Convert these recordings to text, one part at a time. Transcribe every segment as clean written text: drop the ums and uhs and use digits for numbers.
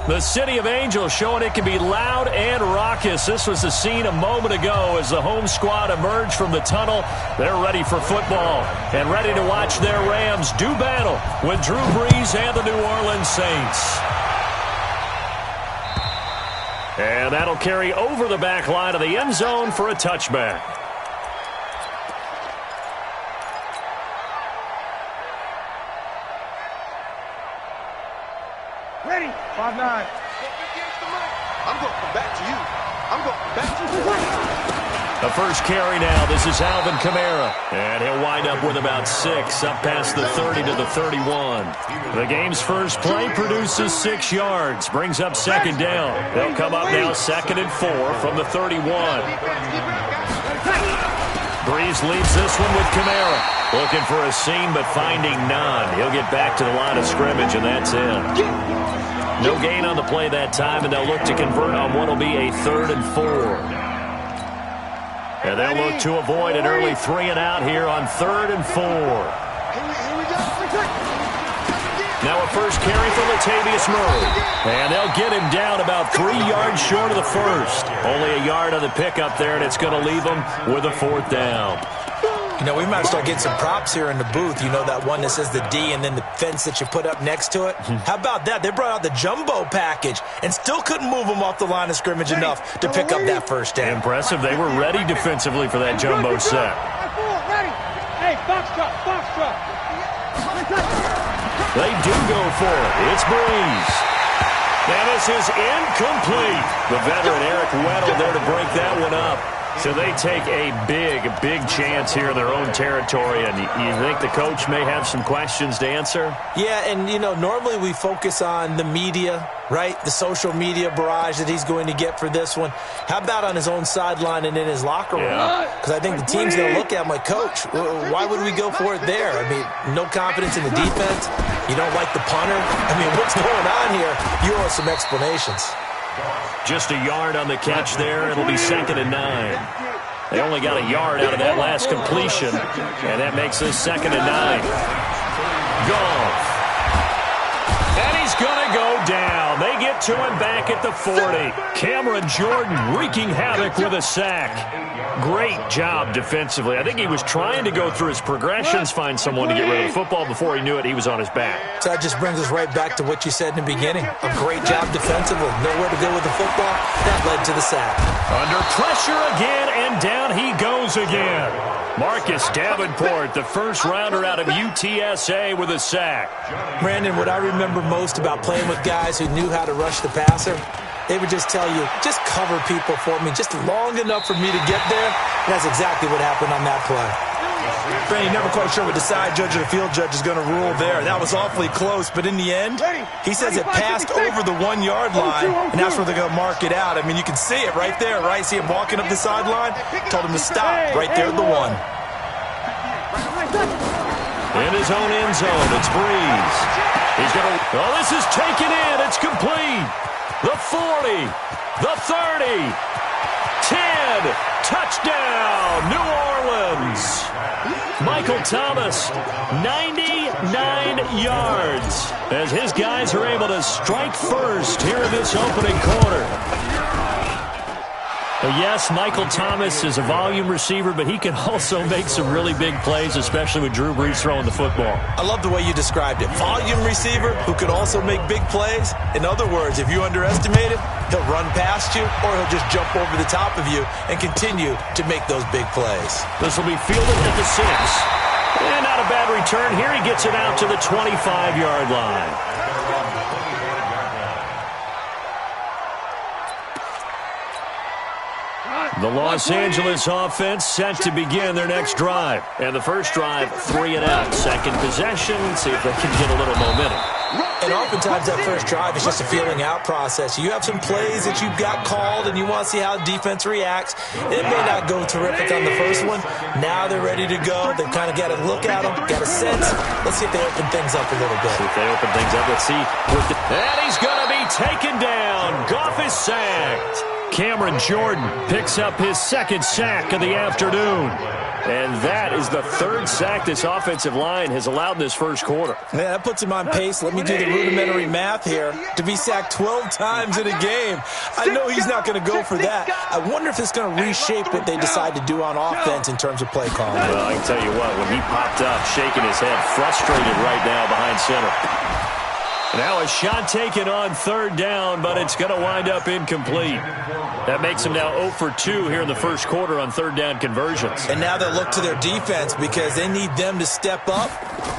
The City of Angels showing it can be loud and raucous. This was the scene a moment ago as the home squad emerged from the tunnel. They're ready for football and ready to watch their Rams do battle with Drew Brees and the New Orleans Saints. And that'll carry over the back line of the end zone for a touchback. Ready? 5-9. I'm going to come back to you. I'm going to come back to you. The first carry now. This is Alvin Kamara. And he'll wind up with about 6, up past the 30 to the 31. The game's first play produces 6 yards. Brings up second down. They'll come up now 2nd and 4 from the 31. Brees leads this one with Kamara. Looking for a seam, but finding none. He'll get back to the line of scrimmage, and that's it. No gain on the play that time, and they'll look to convert on what will be a 3rd and 4. And they'll look to avoid an early 3 and out here on 3rd and 4. Now a first carry for Latavius Murray. And they'll get him down about 3 yards short of the first. Only a yard on the pickup there, and it's going to leave him with a 4th down. You know, we might start getting some props here in the booth. You know, that one that says the D and then the fence that you put up next to it? How about that? They brought out the jumbo package and still couldn't move them off the line of scrimmage enough to pick up that first down. Impressive. They were ready defensively for that jumbo set. Ready? Hey, box truck, box truck. They do go for it. It's Brees. And this is incomplete. The veteran Eric Weddle there to break that one up. So they take a big chance here in their own territory, and you think the coach may have some questions to answer? Yeah, and, you know, normally we focus on the media, right? The social media barrage that he's going to get for this one. How about on his own sideline and in his locker room? Because I think the team's going to look at him like, Coach, why would we go for it there? I mean, no confidence in the defense? You don't like the punter? I mean, what's going on here? You owe some explanations. Just a yard on the catch there. It'll be 2nd and 9. They only got a yard out of that last completion, and that makes this 2nd and 9. Goff. And he's going to go down. They get to him back at the 40. Cameron Jordan wreaking havoc with a sack. Great job defensively. I think he was trying to go through his progressions, find someone to get rid of the football. Before he knew it, he was on his back. So that just brings us right back to what you said in the beginning. A great job defensively. Nowhere to go with the football. That led to the sack. Under pressure again, and down he goes again. Marcus Davenport, the first rounder out of UTSA with a sack. Brandon, what I remember most about playing with guys who knew how to rush the passer, they would just tell you, just cover people for me, just long enough for me to get there. And that's exactly what happened on that play. Brandon, never quite sure what the side judge or the field judge is going to rule there. That was awfully close, but in the end, he says it passed over the 1 yard line, and that's where they're going to mark it out. I mean, you can see it right there, right? See him walking up the sideline? Told him to stop right there at the 1. In his own end zone, it's Brees. He's going to, oh, this is taken in. It's complete. The 40, the 30, 10, touchdown, New Orleans. Michael Thomas, 99 yards, as his guys are able to strike first here in this opening quarter. Yes, Michael Thomas is a volume receiver, but he can also make some really big plays, especially with Drew Brees throwing the football. I love the way you described it. Volume receiver who can also make big plays. In other words, if you underestimate him, he'll run past you or he'll just jump over the top of you and continue to make those big plays. This will be fielded at the 6. And not a bad return here. He gets it out to the 25-yard line. The Los Angeles offense set to begin their next drive. And the first drive, 3 and out. Second possession, see if they can get a little momentum. And oftentimes that first drive is just a feeling out process. You have some plays that you've got called and you want to see how defense reacts. It may not go terrific on the first one. Now they're ready to go. They've kind of got to look at them, got a sense. Let's see if they open things up a little bit. See if they open things up. Let's see. And he's going to be taken down. Goff is sacked. Cameron Jordan picks up his second sack of the afternoon. And that is the third sack this offensive line has allowed in this first quarter. Yeah, that puts him on pace. Let me do the rudimentary math here. To be sacked 12 times in a game. I know he's not going to go for that. I wonder if it's going to reshape what they decide to do on offense in terms of play calling. Well, I can tell you what, when he popped up, shaking his head, frustrated right now behind center. Now a shot taken on third down, but it's going to wind up incomplete. That makes him now 0 for 2 here in the first quarter on third down conversions. And now they'll look to their defense because they need them to step up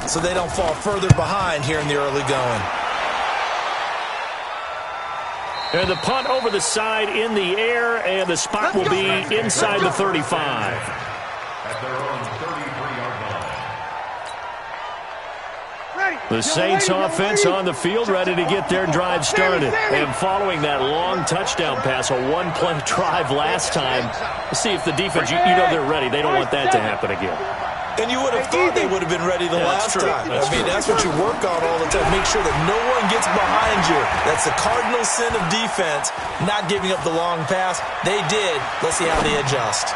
so they don't fall further behind here in the early going. And the punt over the side in the air, and the spot will be inside the 35. The Saints offense on the field, ready to get their drive started. And following that long touchdown pass, a one-play drive last time, see if the defense, you know they're ready. They don't want that to happen again. And you would have thought they would have been ready the last time. That's what you work on all the time. Make sure that no one gets behind you. That's the cardinal sin of defense, not giving up the long pass. They did. Let's see how they adjust.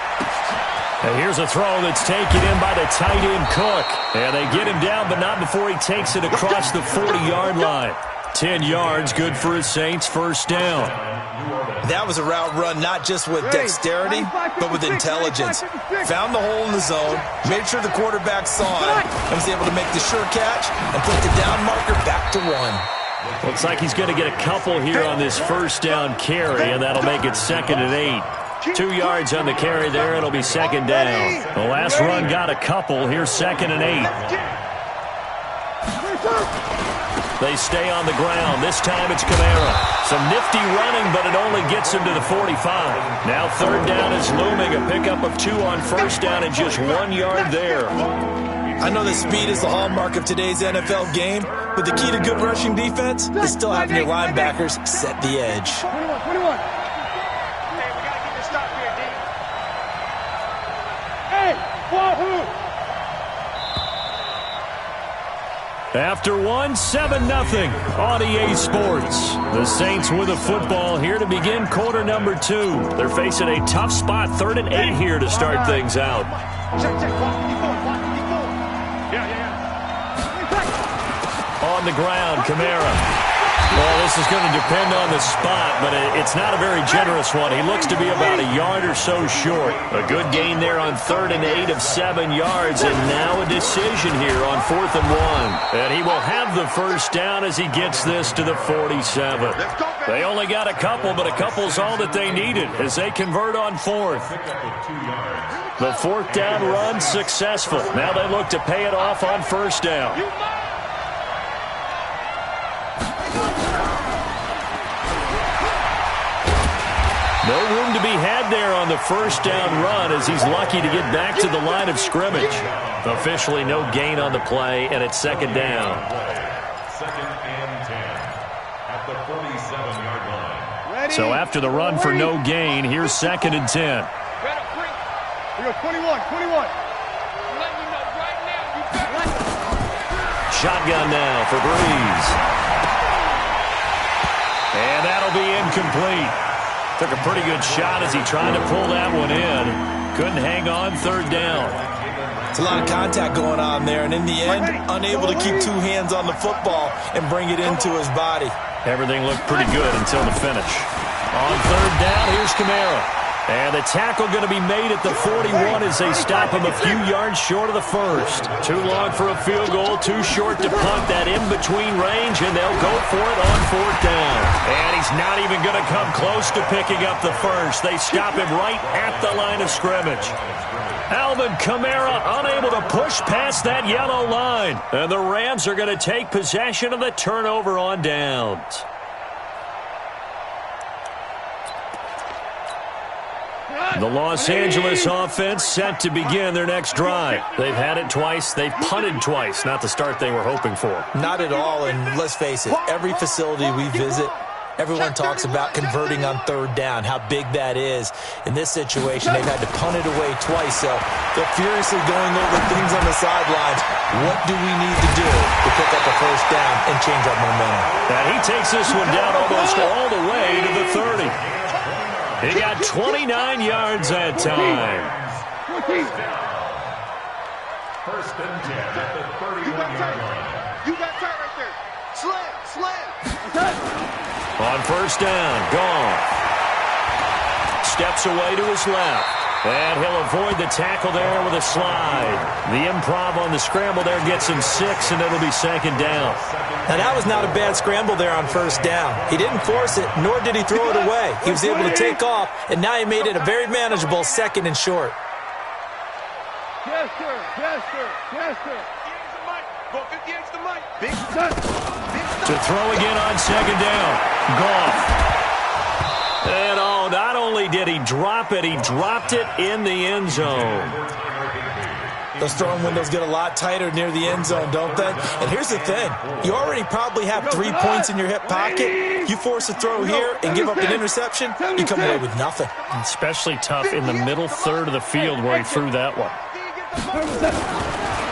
And here's a throw that's taken in by the tight end Cook. And they get him down, but not before he takes it across the 40-yard line. 10 yards, good for his Saints first down. That was a route run not just with dexterity, but with intelligence. Found the hole in the zone, made sure the quarterback saw it, and was able to make the sure catch and put the down marker back to 1. Looks like he's going to get a couple here on this first down carry, and that'll make it 2nd and 8. 2 yards on the carry there. It'll be 2nd down. The last run got a couple. Here's 2nd and 8. They stay on the ground. This time it's Kamara. Some nifty running, but it only gets him to the 45. Now third down is looming. A pickup of 2 on first down and just 1 yard there. I know that speed is the hallmark of today's NFL game, but the key to good rushing defense is still having your linebackers set the edge. 21. After 1, 7-0 on EA Sports. The Saints with a football here to begin quarter number 2. They're facing a tough spot, 3rd and 8 here to start things out. On the ground, Kamara. Well, this is going to depend on the spot, but it's not a very generous one. He looks to be about a yard or so short. A good gain there on 3rd and 8 of 7 yards, and now a decision here on 4th and 1. And he will have the first down as he gets this to the 47. They only got a couple, but a couple's all that they needed as they convert on 4th. The 4th down run successful. Now they look to pay it off on first down. No room to be had there on the first down run as he's lucky to get back to the line of scrimmage. Officially no gain on the play, and it's 2nd down. 2nd and 10 at the 47-yard line. So after the run for no gain, here's 2nd and 10. We go 21. Shotgun now for Breeze. And that'll be incomplete. Took a pretty good shot as he tried to pull that one in. Couldn't hang on 3rd down. It's a lot of contact going on there, and in the end, unable to keep 2 hands on the football and bring it into his body. Everything looked pretty good until the finish. On 3rd down, here's Kamara. And the tackle going to be made at the 41 as they stop him a few yards short of the first. Too long for a field goal, too short to punt that in-between range, and they'll go for it on 4th down. And he's not even going to come close to picking up the first. They stop him right at the line of scrimmage. Alvin Kamara unable to push past that yellow line. And the Rams are going to take possession of the turnover on downs. The Los Angeles offense set to begin their next drive. They've had it twice. They've punted twice. Not the start they were hoping for. Not at all, and let's face it, every facility we visit, everyone talks about converting on 3rd down, how big that is. In this situation, they've had to punt it away twice, so they're furiously going over things on the sidelines. What do we need to do to pick up a first down and change our momentum? And he takes this one down almost all the way to the 30. He got 29 yards that time. First and 10 at the 31-yard line. You got tight right there. Slam. On first down, Goff steps away to his left. And he'll avoid the tackle there with a slide. The improv on the scramble there gets him 6, and it'll be second down. Now, that was not a bad scramble there on first down. He didn't force it, nor did he throw it away. He was able to take off, and now he made it a very manageable second and short. Yes, sir. Yes, sir. Yes, sir. Here's the mic. Big To throw again on second down. Goff. And not only did he drop it, he dropped it in the end zone. Those throwing windows get a lot tighter near the end zone, don't they? And here's the thing. You already probably have 3 points in your hip pocket. You force a throw here and give up an interception, you come away with nothing. Especially tough in the middle third of the field where he threw that one.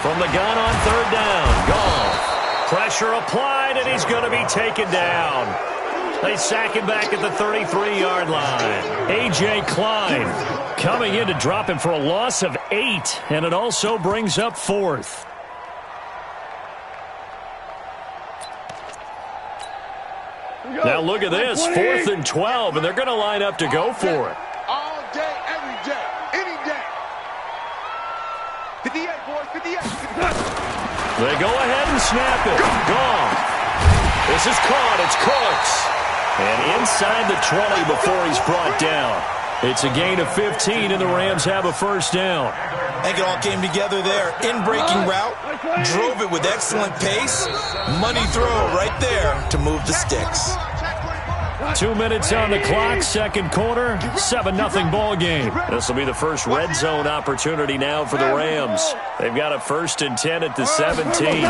From the gun on third down, Goff. Pressure applied, and he's going to be taken down. They sack him back at the 33-yard line. A.J. Klein coming in to drop him for a loss of 8, and it also brings up 4th. Now look at this, 4th and 12, and they're going to line up to go for it. All day, every day, any day. 58, boys, 58. They go ahead and snap it. Gone. This is caught. It's Cooks. And inside the 20 before he's brought down. It's a gain of 15, and the Rams have a first down. I think it all came together there. In-breaking route, drove it with excellent pace. Money throw right there to move the sticks. 2 minutes on the clock, second quarter, 7-0 ball game. This will be the first red zone opportunity now for the Rams. They've got a 1st and 10 at the 17.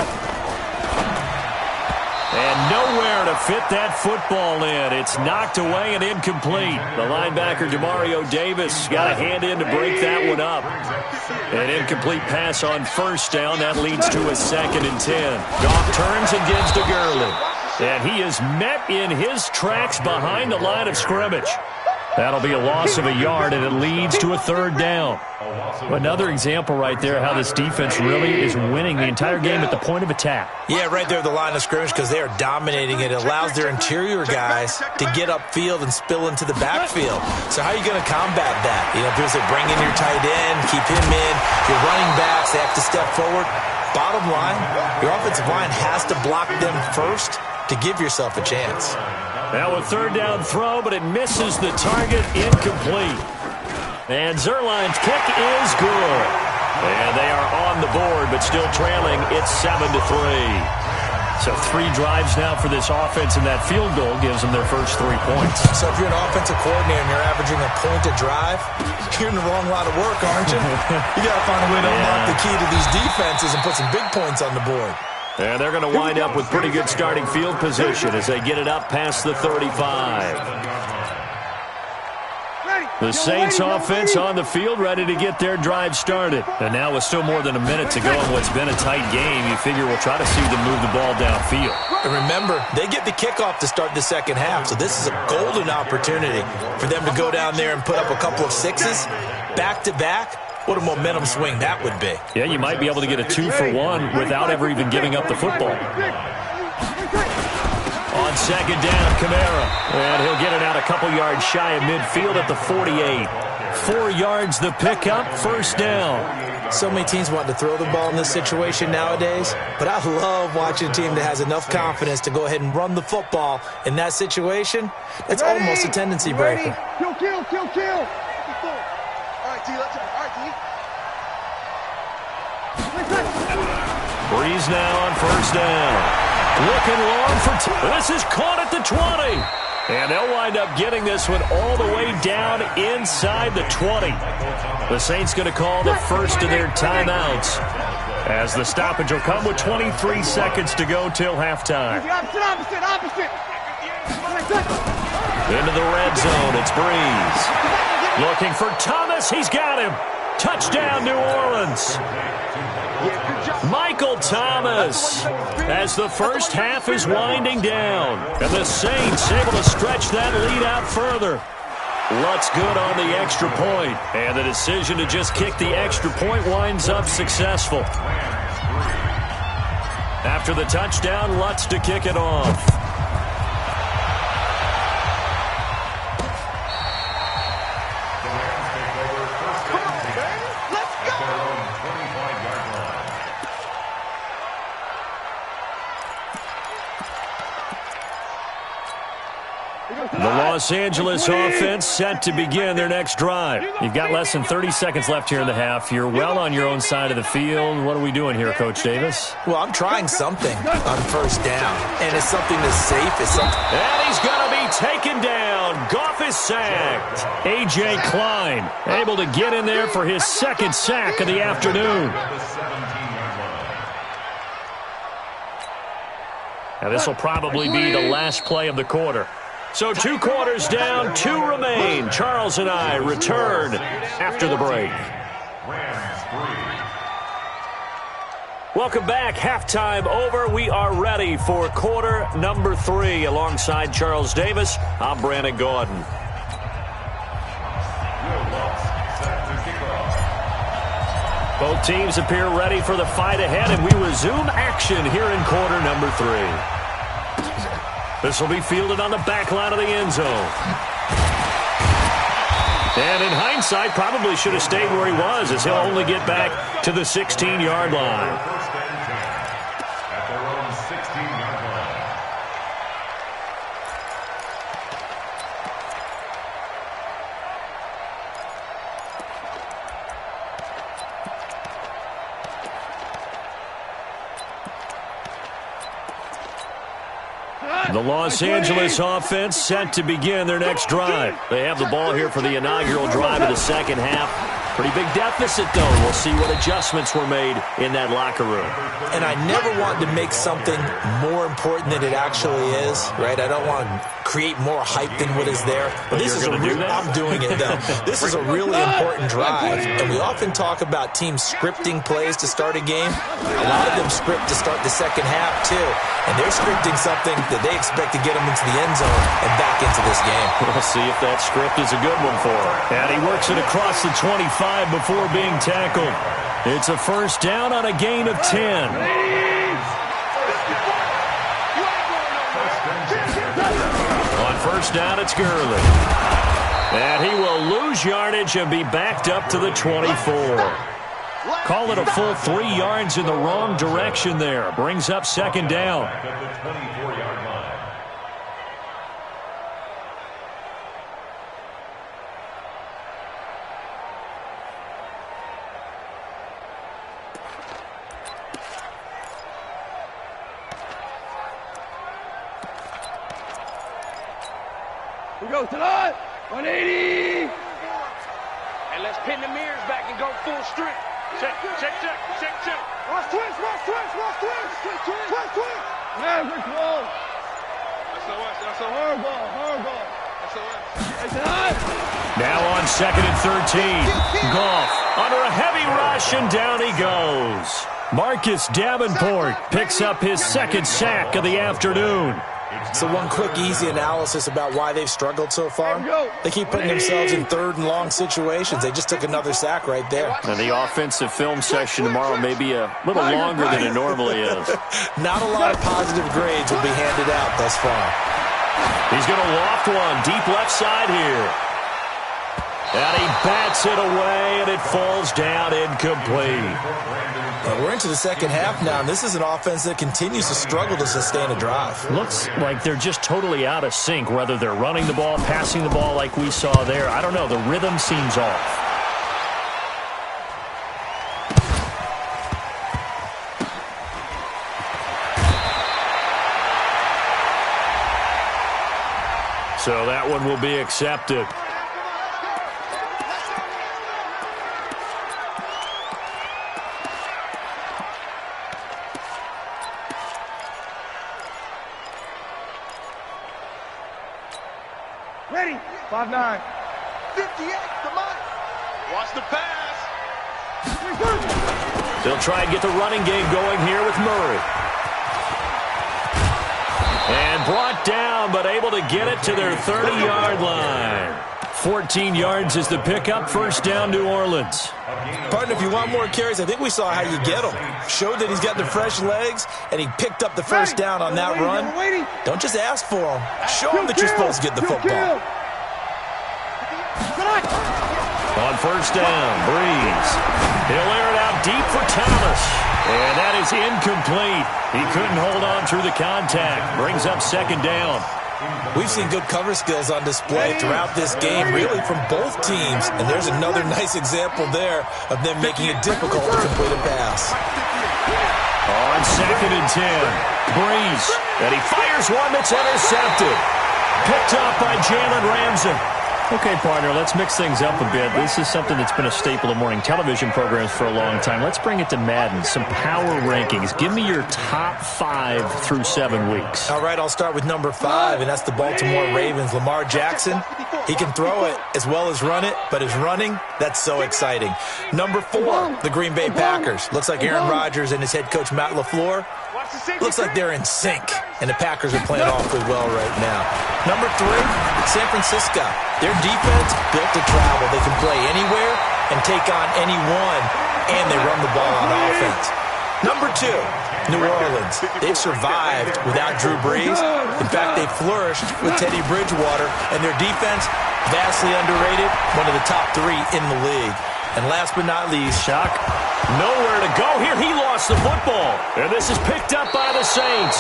And nowhere to fit that football in. It's knocked away and incomplete. The linebacker, Demario Davis, got a hand in to break that one up. An incomplete pass on first down. That leads to a 2nd and 10. Goff turns and gives to Gurley. And he is met in his tracks behind the line of scrimmage. That'll be a loss of a yard, and it leads to a 3rd down. Another example right there how this defense really is winning the entire game at the point of attack. Yeah, right there at the line of scrimmage because they are dominating it. It allows their interior guys to get upfield and spill into the backfield. So how are you going to combat that? You know, people say bring in your tight end, keep him in. Your running backs, they have to step forward. Bottom line, your offensive line has to block them first to give yourself a chance. Now a 3rd down throw, but it misses the target, incomplete. And Zerline's kick is good. And they are on the board, but still trailing. It's 7-3. So 3 drives now for this offense, and that field goal gives them their first 3 points. So if you're an offensive coordinator and you're averaging a point a drive, you're in the wrong line of work, aren't you? You got to find a way to unlock the key to these defenses and put some big points on the board. And they're going to wind up with pretty good starting field position as they get it up past the 35. The Saints offense on the field ready to get their drive started. And now with still more than a minute to go in what's been a tight game, you figure we'll try to see them move the ball downfield. And remember, they get the kickoff to start the second half, so this is a golden opportunity for them to go down there and put up a couple of sixes back-to-back. What a momentum swing that would be. Yeah, you might be able to get a 2-for-1 without ever even giving up the football. On second down, Kamara. And he'll get it out a couple yards shy of midfield at the 48. 4 yards the pickup, first down. So many teams want to throw the ball in this situation nowadays, but I love watching a team that has enough confidence to go ahead and run the football in that situation. It's almost a tendency breaker. Kill, kill, kill, kill. All right, T, let's go. All right, T. Breeze now on first down. Looking long for this is caught at the 20. And they'll wind up getting this one all the way down inside the 20. The Saints going to call the first of their timeouts as the stoppage will come with 23 seconds to go till halftime. Opposite. Into the red zone, it's Breeze. Looking for Thomas, he's got him. Touchdown, New Orleans. Michael Thomas as the first half is winding down. And the Saints able to stretch that lead out further. Lutz good on the extra point. And the decision to just kick the extra point winds up successful. After the touchdown, Lutz to kick it off. The Los Angeles offense set to begin their next drive. You've got less than 30 seconds left here in the half. You're well on your own side of the field. What are we doing here, Coach Davis? Well, I'm trying something on first down, and it's something that's safe. It's something. And he's going to be taken down. Goff is sacked. A.J. Klein able to get in there for his second sack of the afternoon. Now, this will probably be the last play of the quarter. So 2 quarters down, 2 remain. Charles and I return after the break. Welcome back. Halftime over. We are ready for quarter number 3. Alongside Charles Davis, I'm Brandon Gordon. Both teams appear ready for the fight ahead, and we resume action here in quarter number 3. This will be fielded on the back line of the end zone. And in hindsight, probably should have stayed where he was, as he'll only get back to the 16-yard line. At their own 16-yard line. The Los Angeles offense set to begin their next drive. They have the ball here for the inaugural drive of the second half. Pretty big deficit, though. We'll see what adjustments were made in that locker room. And I never want to make something more important than it actually is, right? I don't want to create more hype than what is there. But this is I'm doing it, though. This is a really important drive. And we often talk about teams scripting plays to start a game. A lot of them script to start the second half, too. And they're scripting something that they expect to get them into the end zone and back into this game. We'll see if that script is a good one for him. And he works it across the 25 before being tackled. It's a first down on a gain of 10. On first down, it's Gurley. And he will lose yardage and be backed up to the 24. Call it a full 3 yards in the wrong direction there. Brings up second down. At the 24-yard line. We go tonight. 180. And let's pin the mirrors back and go full strength. Check. Watch twist. Yeah, we're close. That's a horrible. Now on 2nd and 13. Goff under a heavy rush, and down he goes. Marcus Davenport picks up his second sack of the afternoon. So one quick, easy analysis about why they've struggled so far. They keep putting themselves in 3rd and long situations. They just took another sack right there. And the offensive film session tomorrow may be a little longer than it normally is. Not a lot of positive grades will be handed out thus far. He's going to loft one deep left side here. And he bats it away, and it falls down incomplete. We're into the second half now, and this is an offense that continues to struggle to sustain a drive. Looks like they're just totally out of sync, whether they're running the ball, passing the ball like we saw there. I don't know. The rhythm seems off. So that one will be accepted. Ready. 5'9". 58. Come on. Watch the pass. They'll try and get the running game going here with Murray. And brought down, but able to get it to their 30-yard line. 14 yards is the pickup. First down, New Orleans. Partner, if you want more carries, I think we saw how you get them. Showed that he's got the fresh legs, and he picked up the first down on that run. Don't just ask for them. Show him that you're supposed to get the football. On first down, Breeze. He'll air it out deep for Thomas. And that is incomplete. He couldn't hold on through the contact. Brings up second down. We've seen good cover skills on display throughout this game, really from both teams. And there's another nice example there of them making it difficult to complete a pass. On second and 10, Breeze. And he fires one that's intercepted. Picked up by Jalen Ramsey. Okay, partner, let's mix things up a bit. This is something that's been a staple of morning television programs for a long time. Let's bring it to Madden, some power rankings. Give me your top 5 through 7 weeks. All right, I'll start with number 5, and that's the Baltimore Ravens. Lamar Jackson, he can throw it as well as run it, but his running, that's so exciting. Number 4, the Green Bay Packers. Looks like Aaron Rodgers and his head coach, Matt LaFleur, looks like they're in sync, and the Packers are playing awfully well right now. Number 3, San Francisco. Their defense built to travel. They can play anywhere and take on anyone, and they run the ball on offense. Number 2, New Orleans. They've survived without Drew Brees. In fact, they flourished with Teddy Bridgewater, and their defense, vastly underrated, one of the top 3 in the league. And last but not least, Shock. Nowhere to go here. He lost the football. And this is picked up by the Saints.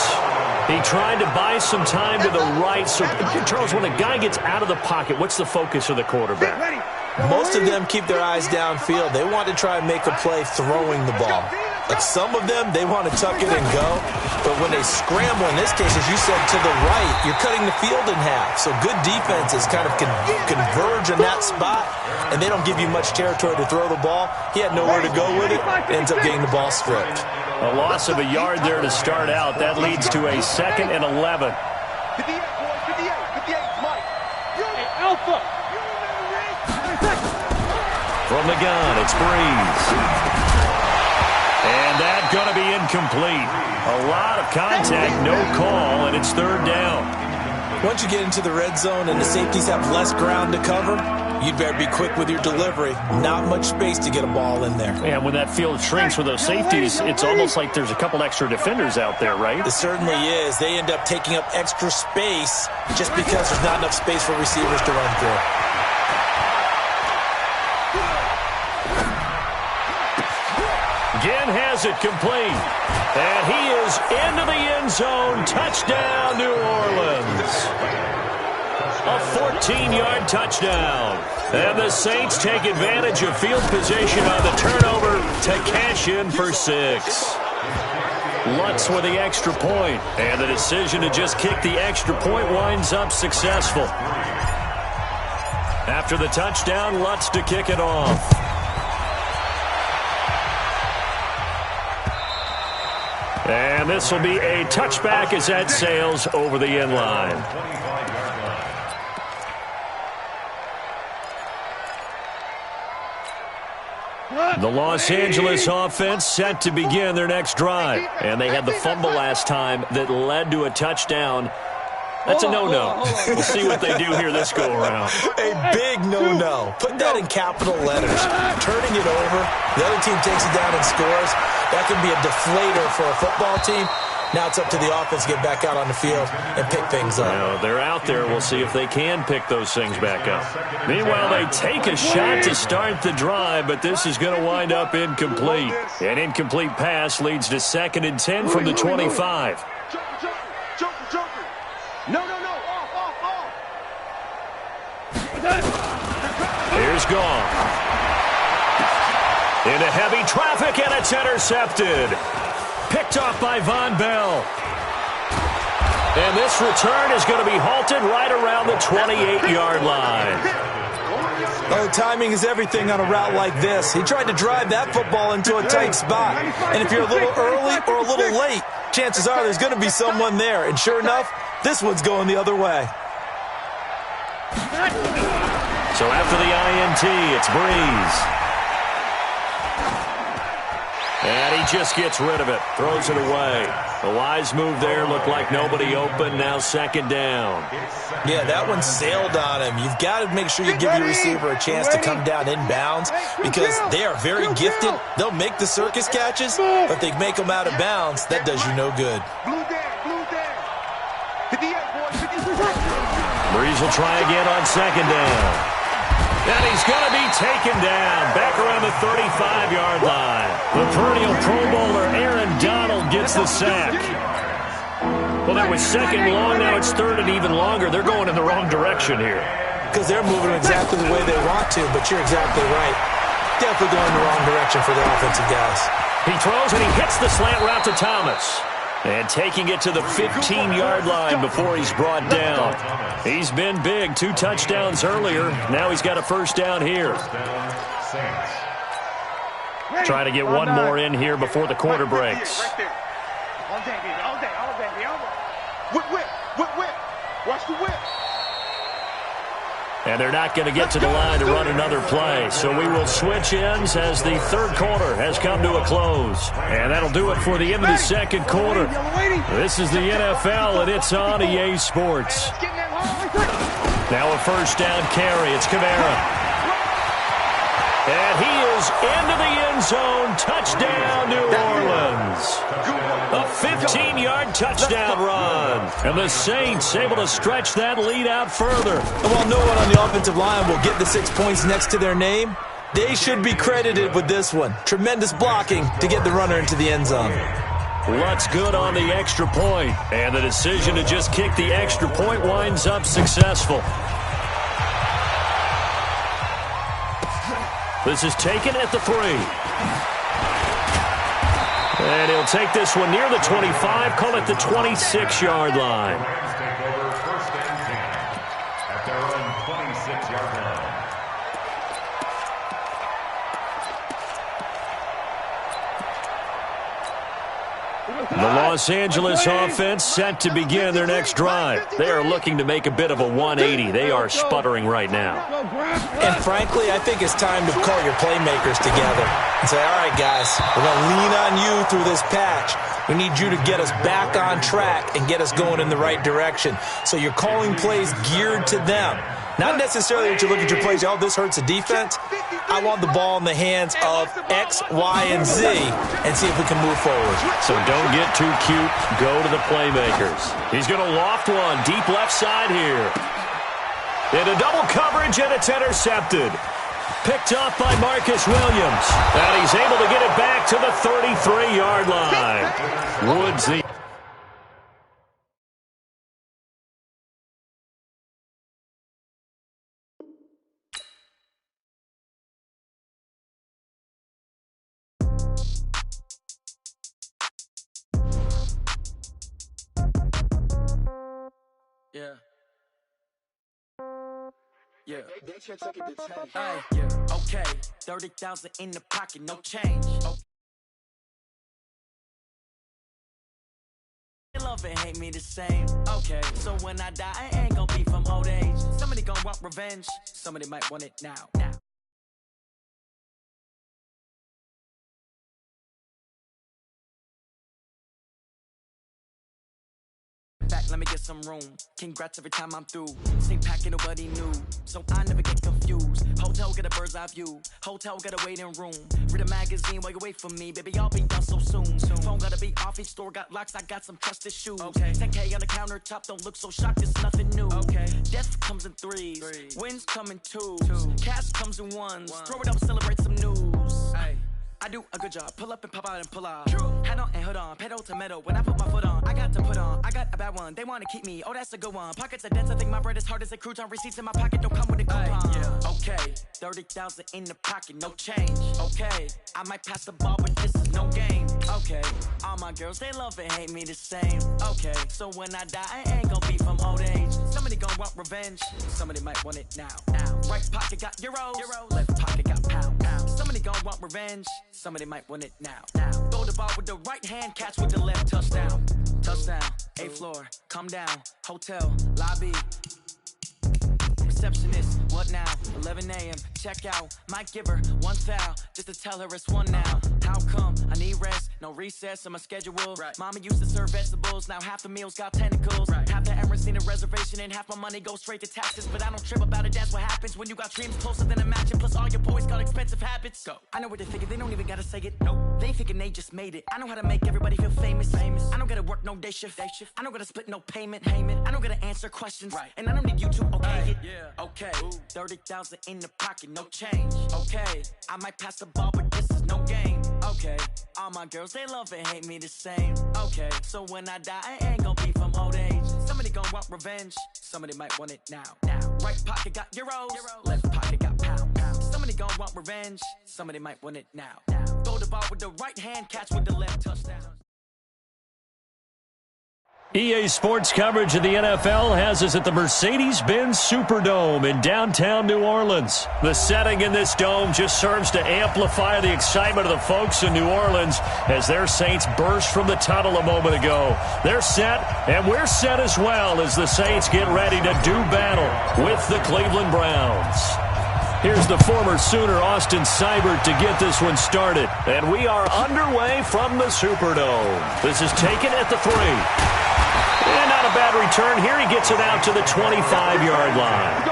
He tried to buy some time to the right. So, Charles, when a guy gets out of the pocket, what's the focus of the quarterback? Most of them keep their eyes downfield. They want to try and make a play throwing the ball. Like some of them, they want to tuck it and go. But when they scramble, in this case, as you said, to the right, you're cutting the field in half. So good defenses kind of converge in that spot, and they don't give you much territory to throw the ball. He had nowhere to go with it. Ends up getting the ball stripped. A loss of a yard there to start out. That leads to a 2nd and 11. 58, Mike. Hey, Alpha. From the gun, it's Breeze. And that's going to be incomplete. A lot of contact, no call, and it's 3rd down. Once you get into the red zone and the safeties have less ground to cover, you'd better be quick with your delivery. Not much space to get a ball in there. And when that field shrinks with those safeties, it's almost like there's a couple extra defenders out there, right? It certainly is. They end up taking up extra space just because there's not enough space for receivers to run through. Ginn has it complete. And he is into the end zone. Touchdown, New Orleans. A 14-yard touchdown. And the Saints take advantage of field position on the turnover to cash in for 6. Lutz with the extra point. And the decision to just kick the extra point winds up successful. After the touchdown, Lutz to kick it off. And this will be a touchback as that sails over the end line. The Los Angeles offense set to begin their next drive. And they had the fumble last time that led to a touchdown. That's a no-no. We'll see what they do here this go-around. A big no-no. Put that in capital letters. Turning it over, the other team takes it down and scores. That can be a deflator for a football team. Now it's up to the offense to get back out on the field and pick things up. Well, they're out there. We'll see if they can pick those things back up. Meanwhile, they take a shot to start the drive, but this is going to wind up incomplete. An incomplete pass leads to 2nd and 10 from the 25. No. Off. Here's Goff. Into heavy traffic, and it's intercepted. Picked off by Von Bell. And this return is going to be halted right around the 28-yard line. Oh, timing is everything on a route like this. He tried to drive that football into a tight spot. And if you're a little early or a little late, chances are there's going to be someone there. And sure enough, this one's going the other way. So after the INT, it's Breeze. And he just gets rid of it, throws it away. A wise move there, looked like nobody open, now second down. Yeah, that one sailed on him. You've got to make sure you give your receiver a chance to come down inbounds because they are very gifted. They'll make the circus catches, but if they make them out of bounds, that does you no good. Breeze will try again on second down. And he's going to be taken down back around the 35-yard line. The perennial Pro Bowler Aaron Donald gets the sack. Well, that was second long. Now it's third and even longer. They're going in the wrong direction here. Because they're moving exactly the way they want to, but you're exactly right. Definitely going in the wrong direction for the offensive guys. He throws and he hits the slant route to Thomas. And taking it to the 15-yard line before he's brought down. He's been big. 2 touchdowns earlier. Now he's got a first down here. Try to get one more in here before the quarter breaks. All day, baby. All day. Whip. Watch the whip. And they're not going to get to the line to run another play. So we will switch ends as the third quarter has come to a close. And that'll do it for the end of the second quarter. This is the NFL, and it's on EA Sports. Now a first down carry. It's Kamara. And he is into the end zone. Touchdown, New Orleans. A 15-yard touchdown run. And the Saints able to stretch that lead out further. And while no one on the offensive line will get the 6 points next to their name, they should be credited with this one. Tremendous blocking to get the runner into the end zone. Lutz good on the extra point. And the decision to just kick the extra point winds up successful. This is taken at the 3. And he'll take this one near the 25, call it the 26-yard line. Take over first and 10 at their own 26-yard line. The Los Angeles offense set to begin their next drive. They are looking to make a bit of a 180. They are sputtering right now. And frankly, I think it's time to call your playmakers together and say, all right, guys, we're going to lean on you through this patch. We need you to get us back on track and get us going in the right direction. So you're calling plays geared to them. Not necessarily that you look at your plays, oh, this hurts the defense. I want the ball in the hands of X, Y, and Z and see if we can move forward. So don't get too cute. Go to the playmakers. He's going to loft one deep left side here. Into double coverage, and it's intercepted. Picked up by Marcus Williams. And he's able to get it back to the 33-yard line. Woods the... Yeah. Okay. 30,000 in the pocket, no change. Okay. Love and hate me the same. Okay. So when I die, I ain't gonna be from old age. Somebody gonna want revenge. Somebody might want it now. Back, let me get some room. Congrats every time I'm through. Same packet, nobody knew. So I never get confused. Hotel, get a bird's eye view. Hotel, got a waiting room. Read a magazine while you wait for me. Baby, I'll be done so soon. Phone gotta be off, each store got locks. I got some trusted shoes. Okay. 10K on the countertop, don't look so shocked, it's nothing new. Okay. Death comes in threes. Wins come in twos. Cash comes in ones. Throw it up, celebrate some news. Ay. I do a good job. Pull up and pop out and pull off. Hat on and hood on. Pedal to metal. When I put my foot on, I got to put on. I got a bad one. They want to keep me. Oh, that's a good one. Pockets are dense. I think my bread is hard as a crouton. Receipts in my pocket don't come with a coupon. Yeah. Okay. 30,000 in the pocket. No change. Okay. I might pass the ball, but this is no game. Okay. All my girls, they love and hate me the same. Okay. So when I die, I ain't gonna be from old age. Somebody gonna want revenge. Somebody might want it now. Right pocket got euros. Left pocket got pounds. Somebody gonna want revenge. Somebody might want it now. Throw the ball with the right hand, catch with the left. Touchdown. Touchdown. 8th floor. Come down. Hotel. Lobby. receptionist. What now? 11 a.m. Check out. Might give her one foul just to tell her it's one now. How come? I need rest. No recess on my schedule. Right. Mama used to serve vegetables. Now half the meals got tentacles. Right. Half the Emirates need a reservation and half my money goes straight to taxes. But I don't trip about it. That's what happens when you got dreams closer than a match. Plus all your boys got expensive habits. Go. I know what they're thinking. They don't even gotta say it. Nope. They thinking they just made it. I know how to make everybody feel famous. I don't gotta work no day shift. I don't gotta split no payment. I don't gotta answer questions. Right. And I don't need you to okay it. Yeah. Okay. 30,000 in the pocket, no change. Okay. I might pass the ball, but this is no game. Okay. All my girls, they love and hate me the same. Okay. So when I die, I ain't gonna be from old age. Somebody gon' want revenge. Somebody might want it now. Right pocket got euros. Left pocket got pound. Somebody gon' want revenge. Somebody might want it now. Throw the ball with the right hand, catch with the left, touchdown. EA Sports coverage of the NFL has us at the Mercedes-Benz Superdome in downtown New Orleans. The setting in this dome just serves to amplify the excitement of the folks in New Orleans as their Saints burst from the tunnel a moment ago. They're set, and we're set as well as the Saints get ready to do battle with the Cleveland Browns. Here's the former Sooner, Austin Seibert, to get this one started. And we are underway from the Superdome. This is taken at the 3. And not a bad return here. He gets it out to the 25-yard line.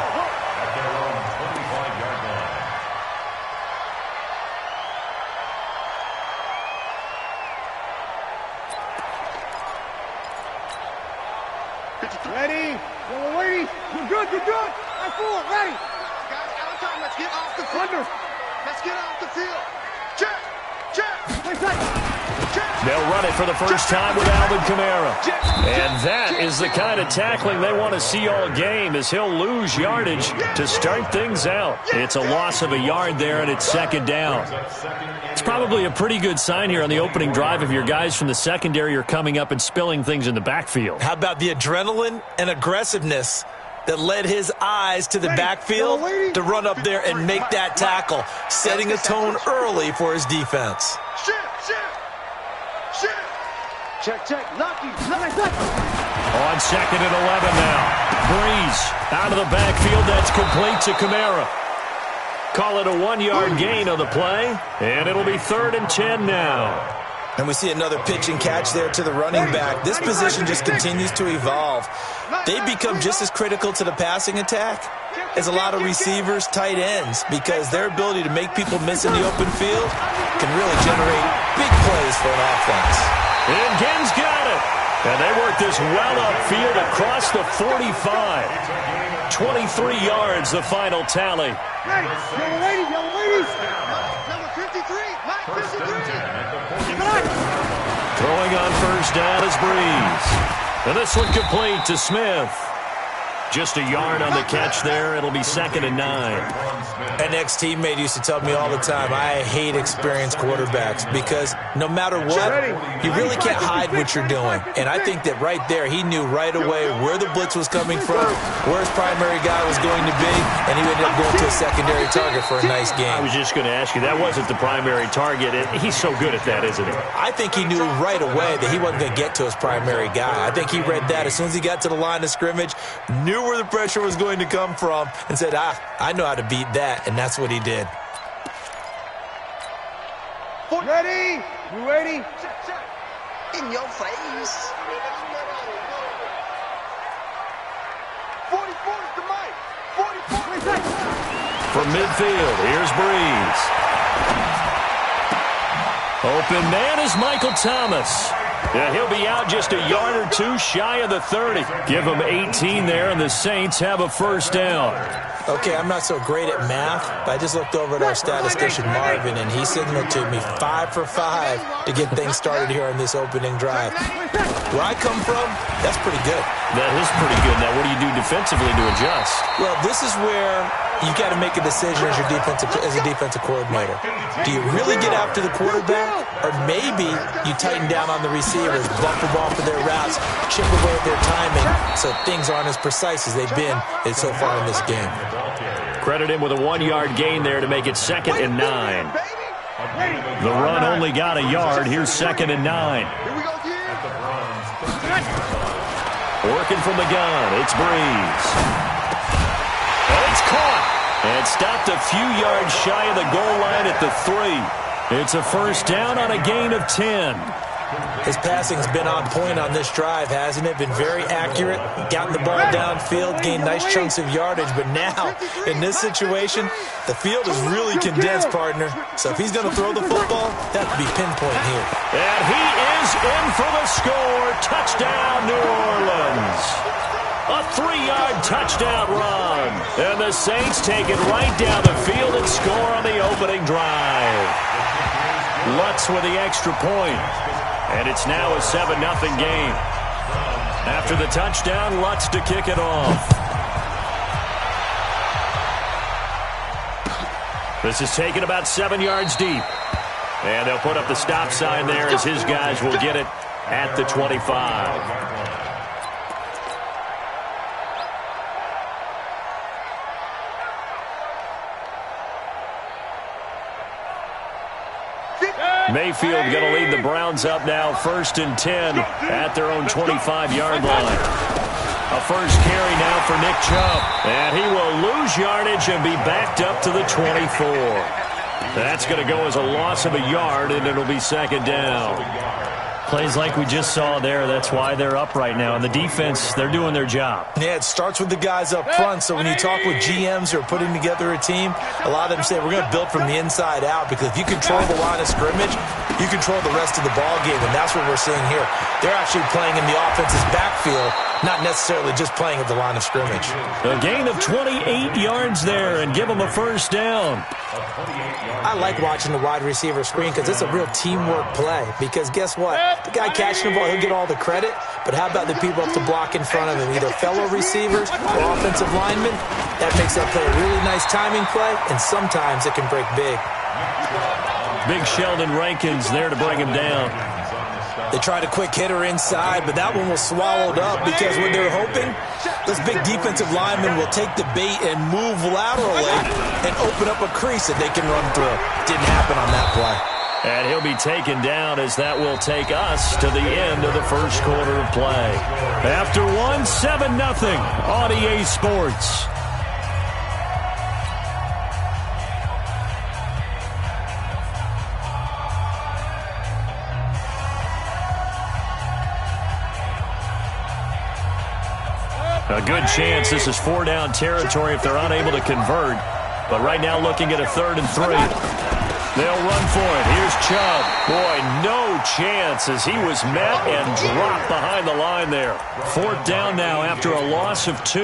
Ready? You're ready? You're good. I'm full. Ready? Guys, out of time. Let's get off the field. Let's get off the field. Check. They'll run it for the first time with Alvin Kamara. And that is the kind of tackling they want to see all game, as he'll lose yardage to start things out. It's a loss of a yard there, and it's second down. It's probably a pretty good sign here on the opening drive if your guys from the secondary are coming up and spilling things in the backfield. How about the adrenaline and aggressiveness that led his eyes to the backfield to run up there and make that tackle, setting a tone early for his defense. Check. Lucky. On second and 11 now. Breeze out of the backfield. That's complete to Kamara. Call it a 1-yard gain on the play, and it'll be 3rd and 10 now. And we see another pitch and catch there to the running back. This position just continues to evolve. They become just as critical to the passing attack as a lot of receivers, tight ends, because their ability to make people miss in the open field can really generate big plays for an offense. And Ginn's got it. And they work this well upfield across the 45. 23 yards, the final tally. Yellow ladies. Number 53. Mike 53. Throwing on first down is Breeze. And this one complete to Smith. Just a yard on the catch there. It'll be 2nd and 9. An ex-teammate used to tell me all the time, I hate experienced quarterbacks because no matter what, you really can't hide what you're doing. And I think that right there, he knew right away where the blitz was coming from, where his primary guy was going to be, and he ended up going to a secondary target for a nice game. I was just going to ask you, that wasn't the primary target. He's so good at that, isn't he? I think he knew right away that he wasn't going to get to his primary guy. I think he read that as soon as he got to the line of scrimmage, knew where the pressure was going to come from, and said, I know how to beat that, and that's what he did. Ready? You ready? In your face. 44 to Mike. 44. From midfield, here's Breeze. Open man is Michael Thomas. Yeah, he'll be out just a yard or two shy of the 30. Give him 18 there, and the Saints have a first down. Okay, I'm not so great at math, but I just looked over at our statistician, Marvin, and he signaled to me 5 for 5 to get things started here on this opening drive. Where I come from, that's pretty good. That is pretty good. Now, what do you do defensively to adjust? Well, this is where you got to make a decision as a defensive coordinator. Do you really get after the quarterback, or maybe you tighten down on the receivers, bump them off of their routes, chip away at their timing, so things aren't as precise as they've been so far in this game. Credit him with a 1-yard gain there to make it 2nd and 9. The run only got a yard. Here's 2nd and 9. Working from the gun, it's Breeze. It's And stopped a few yards shy of the goal line at the 3. It's a first down on a gain of 10. His passing's been on point on this drive, hasn't it? Been very accurate, gotten the ball downfield, gained nice chunks of yardage. But now, in this situation, the field is really condensed, partner. So if he's going to throw the football, that could be pinpoint here. And he is in for the score. Touchdown, New Orleans. A 3-yard touchdown run. And the Saints take it right down the field and score on the opening drive. Lutz with the extra point. And it's now a 7-0 game. After the touchdown, Lutz to kick it off. This is taken about 7 yards deep. And they'll put up the stop sign there as his guys will get it at the 25. Mayfield going to lead the Browns up now, 1st and 10 at their own 25-yard line. A first carry now for Nick Chubb. And he will lose yardage and be backed up to the 24. That's going to go as a loss of a yard, and it'll be 2nd down. Plays like we just saw there. That's why they're up right now. And the defense, they're doing their job. Yeah, it starts with the guys up front. So when you talk with GMs who are putting together a team, a lot of them say we're going to build from the inside out, because if you control the line of scrimmage, you control the rest of the ball game, and that's what we're seeing here. They're actually playing in the offense's backfield, not necessarily just playing at the line of scrimmage. A gain of 28 yards there and give them a first down. I like watching the wide receiver screen because it's a real teamwork play. Because guess what? The guy catching the ball, he'll get all the credit. But how about the people up to block in front of him, either fellow receivers or offensive linemen? That makes that play a really nice timing play, and sometimes it can break big. Big Sheldon Rankins there to bring him down. They tried a quick hitter inside, but that one was swallowed up because what they're hoping, this big defensive lineman will take the bait and move laterally and open up a crease that they can run through. Didn't happen on that play. And he'll be taken down as that will take us to the end of the first quarter of play. After one, 7-0 on EA Sports. A good chance this is 4-down territory if they're unable to convert. But right now looking at a 3rd and 3. They'll run for it. Here's Chubb. Boy, no chance as he was met and dropped behind the line there. 4th down now after a loss of 2.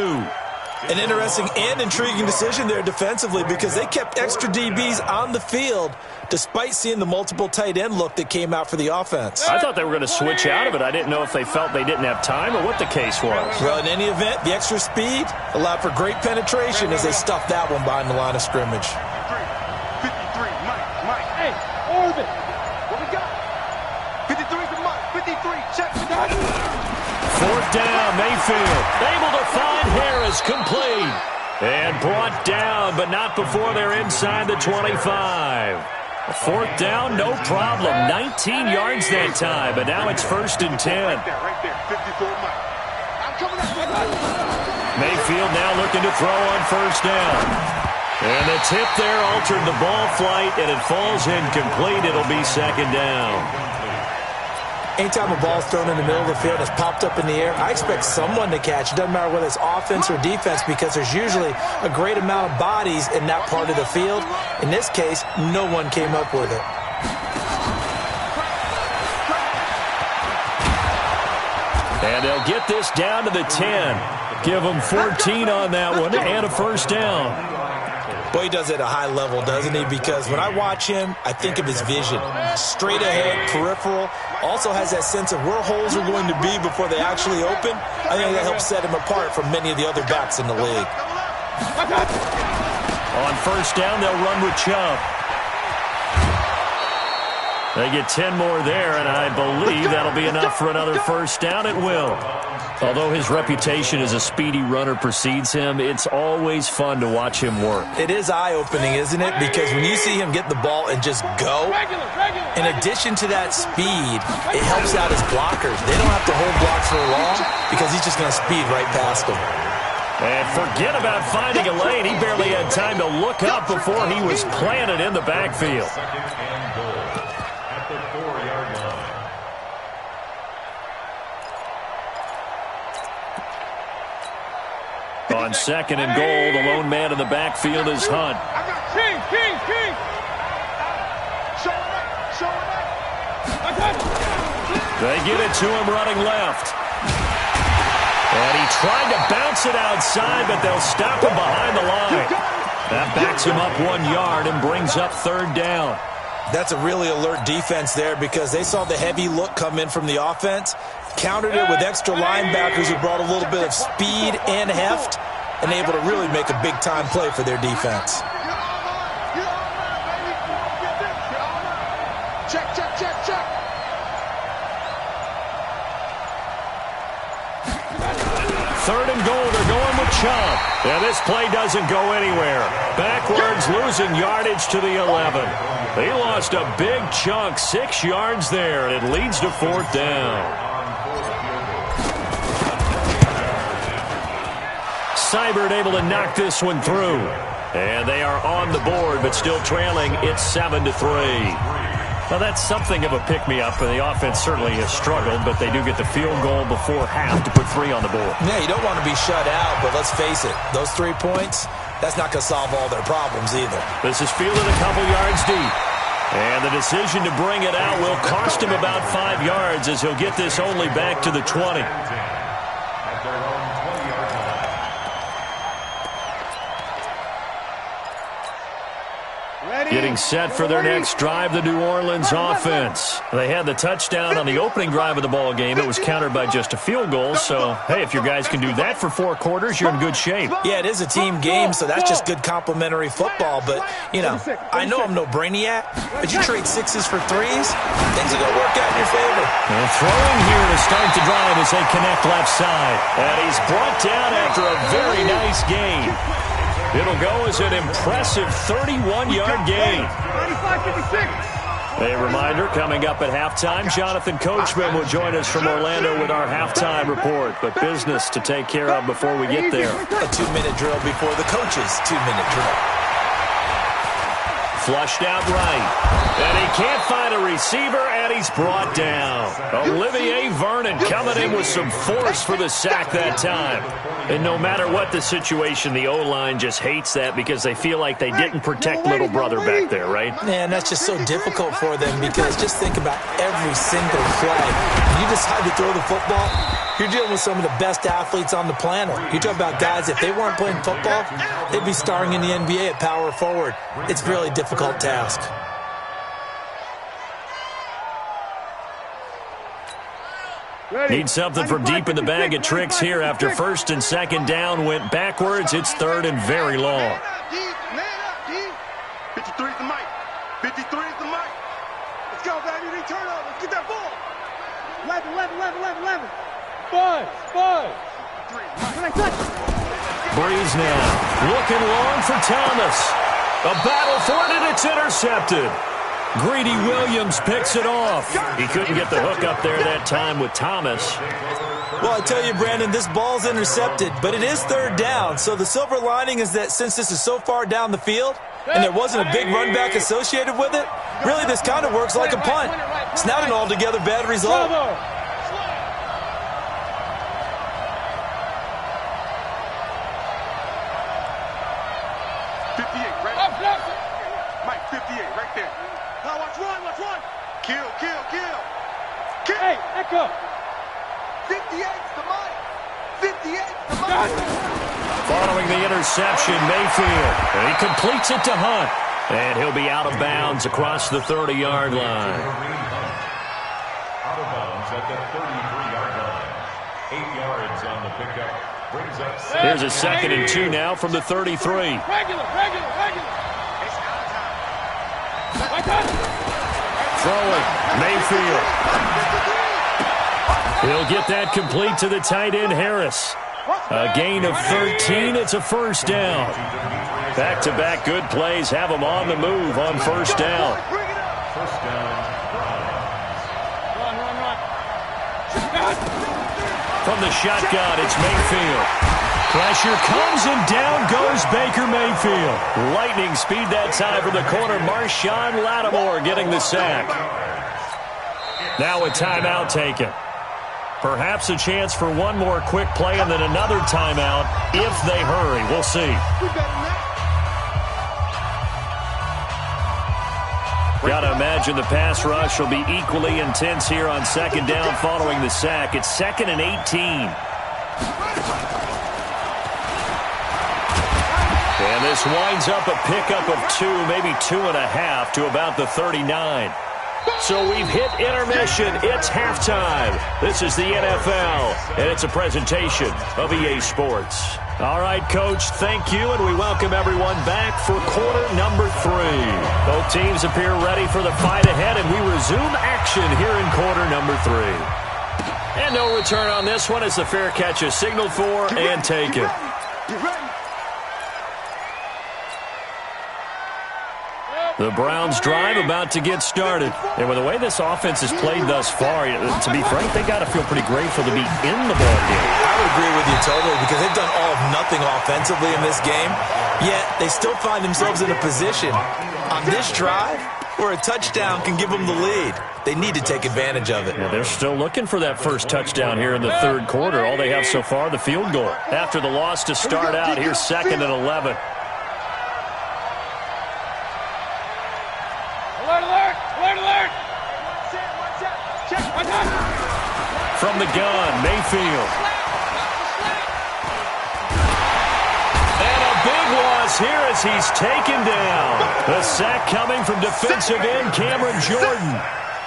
An interesting and intriguing decision there defensively because they kept extra DBs on the field despite seeing the multiple tight end look that came out for the offense. I thought they were going to switch out of it. I didn't know if they felt they didn't have time or what the case was. Well, in any event, the extra speed allowed for great penetration as they stuffed that one behind the line of scrimmage. 53, Mike. Hey, Orbit. What we got? 53's the Mike. 53, check. 4th down, Mayfield. Able to find Harris, complete. And brought down, but not before they're inside the 25. 4th down, no problem. 19 yards that time, but now it's 1st and 10. Right there. 54, Mike. I'm coming up. Mayfield now looking to throw on 1st down. And the tip there altered the ball flight, and it falls incomplete. It'll be 2nd down. Anytime a ball's thrown in the middle of the field and it's popped up in the air, I expect someone to catch. It doesn't matter whether it's offense or defense because there's usually a great amount of bodies in that part of the field. In this case, no one came up with it. And they'll get this down to the 10. Give them 14 on that one and a 1st down. Boy, he does it at a high level, doesn't he? Because when I watch him, I think of his vision. Straight ahead, peripheral. Also has that sense of where holes are going to be before they actually open. I think that helps set him apart from many of the other backs in the league. On 1st down, they'll run with Chubb. They get 10 more there, and I believe that'll be enough for another 1st down. It will. Although his reputation as a speedy runner precedes him, it's always fun to watch him work. It is eye-opening, isn't it? Because when you see him get the ball and just go, in addition to that speed, it helps out his blockers. They don't have to hold blocks for long because he's just going to speed right past them. And forget about finding a lane. He barely had time to look up before he was planted in the backfield. Second and goal at the 4-yard line. On second and goal, the lone man in the backfield is Hunt. King. They get it to him running left. And he tried to bounce it outside, but they'll stop him behind the line. That backs him up 1 yard and brings up third down. That's a really alert defense there because they saw the heavy look come in from the offense, countered it with extra linebackers who brought a little bit of speed and heft, and able to really make a big-time play for their defense. Check. Third and goal, they're going with Chubb. And this play doesn't go anywhere. Backwards, losing yardage to the 11. They lost a big chunk, 6 yards there, and it leads to fourth down. Seibert able to knock this one through. And they are on the board, but still trailing. It's 7-3. Well, that's something of a pick-me-up, and the offense certainly has struggled, but they do get the field goal before half to put 3 on the board. Yeah, you don't want to be shut out, but let's face it, those 3 points, that's not going to solve all their problems either. This is fielded a couple yards deep. And the decision to bring it out will cost him about 5 yards as he'll get this only back to the 20. At their own 20-yard line. Getting set for their next drive, the New Orleans offense. They had the touchdown on the opening drive of the ball game. It was countered by just a field goal. So, hey, if your guys can do that for 4 quarters, you're in good shape. Yeah, it is a team game, so that's just good complimentary football. But, you know, I know I'm no brainiac, but you trade 6s for 3s, things are going to work out in your favor. And throwing here to start the drive as they connect left side. And he's brought down after a very nice gain. It'll go as an impressive 31-yard gain. 95-56. A reminder, coming up at halftime, Jonathan Coachman will join us from Orlando with our halftime report. But business to take care of before we get there. A 2-minute drill before the coach's 2-minute drill. Flushed out right. And he can't find a receiver, and he's brought down. Olivier Vernon coming in with some force for the sack that time. And no matter what the situation, the O-line just hates that because they feel like they didn't protect little brother back there, right? Man, that's just so difficult for them because just think about every single play. When you decide to throw the football, you're dealing with some of the best athletes on the planet. You talk about guys, if they weren't playing football, they'd be starring in the NBA at power forward. It's a really difficult task. Need something from deep in the bag of tricks here after first and second down went backwards. It's third and very long. 53 is the mic. 53 is the mic. Let's go, baby. They turn over. Let's get that ball. 11. Five. Breeze now. Looking long for Thomas. A battle for it, and it's intercepted. Greedy Williams picks it off. He couldn't get the hook up there that time with Thomas. Well, I tell you, Brandon, this ball's intercepted, but it is third down. So the silver lining is that since this is so far down the field and there wasn't a big run back associated with it, really this kind of works like a punt. It's not an altogether bad result. Mike, 58, right there. Now watch one. Kill. Hey, Echo. 58's the mic. 58's the mic. Following the interception, Mayfield. And he completes it to Hunt. And he'll be out of bounds across the 30-yard line. Out of bounds at the 33-yard line. 8 yards on the pickup. Brings up 7. Here's a 2nd and 2 now from the 33. Regular. Throwing, Mayfield. He'll get that complete to the tight end, Harris. A gain of 13. It's a first down. Back-to-back good plays have them on the move on first down. First down. Run. From the shotgun, it's Mayfield. Pressure comes, and down goes Baker Mayfield. Lightning speed that time from the corner. Marshawn Lattimore getting the sack. Now a timeout taken. Perhaps a chance for one more quick play and then another timeout if they hurry. We'll see. Got to imagine the pass rush will be equally intense here on second down following the sack. It's 2nd and 18. And this winds up a pickup of 2, maybe 2.5 to about the 39. So we've hit intermission. It's halftime. This is the NFL, and it's a presentation of EA Sports. All right, Coach, thank you, and we welcome everyone back for quarter number 3. Both teams appear ready for the fight ahead, and we resume action here in quarter number 3. And no return on this one as the fair catch is signaled for and taken. The Browns drive about to get started. And with the way this offense has played thus far, to be frank, they got to feel pretty grateful to be in the ballgame. I would agree with you totally because they've done all of nothing offensively in this game, yet they still find themselves in a position on this drive where a touchdown can give them the lead. They need to take advantage of it. Yeah, they're still looking for that first touchdown here in the third quarter. All they have so far, the field goal. After the loss to start out, here's 2nd and 11. From the gun, Mayfield. And a big loss here as he's taken down. The sack coming from defensive end Cameron Jordan.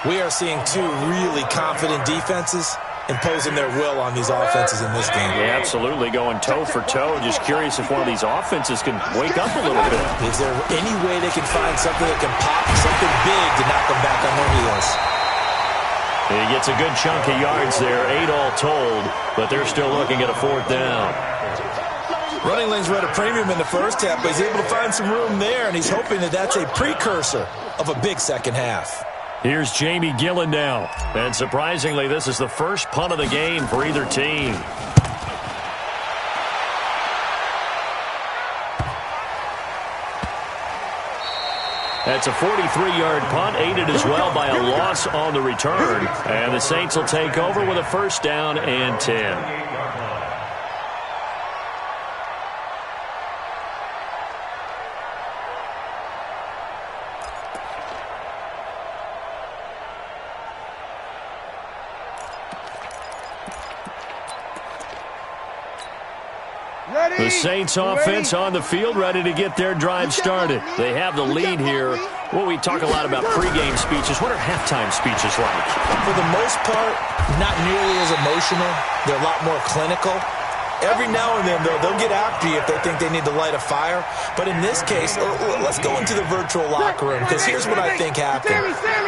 We are seeing 2 really confident defenses imposing their will on these offenses in this game. Yeah, absolutely, going toe for toe. Just curious if one of these offenses can wake up a little bit. Is there any way they can find something that can pop, something big to knock them back on their heels? He gets a good chunk of yards there, 8 all told, but they're still looking at a 4th down. Running lanes were at a premium in the first half, but he's able to find some room there, and he's hoping that that's a precursor of a big second half. Here's Jamie Gillen now. And surprisingly, this is the first punt of the game for either team. That's a 43-yard punt, aided as well by a loss on the return. And the Saints will take over with a 1st down and 10. The Saints offense on the field, ready to get their drive started. They have the lead here. Well, we talk a lot about pregame speeches. What are halftime speeches like? For the most part, not nearly as emotional. They're a lot more clinical. Every now and then, though, they'll get after you if they think they need to light a fire. But in this case, let's go into the virtual locker room, because here's what I think happened.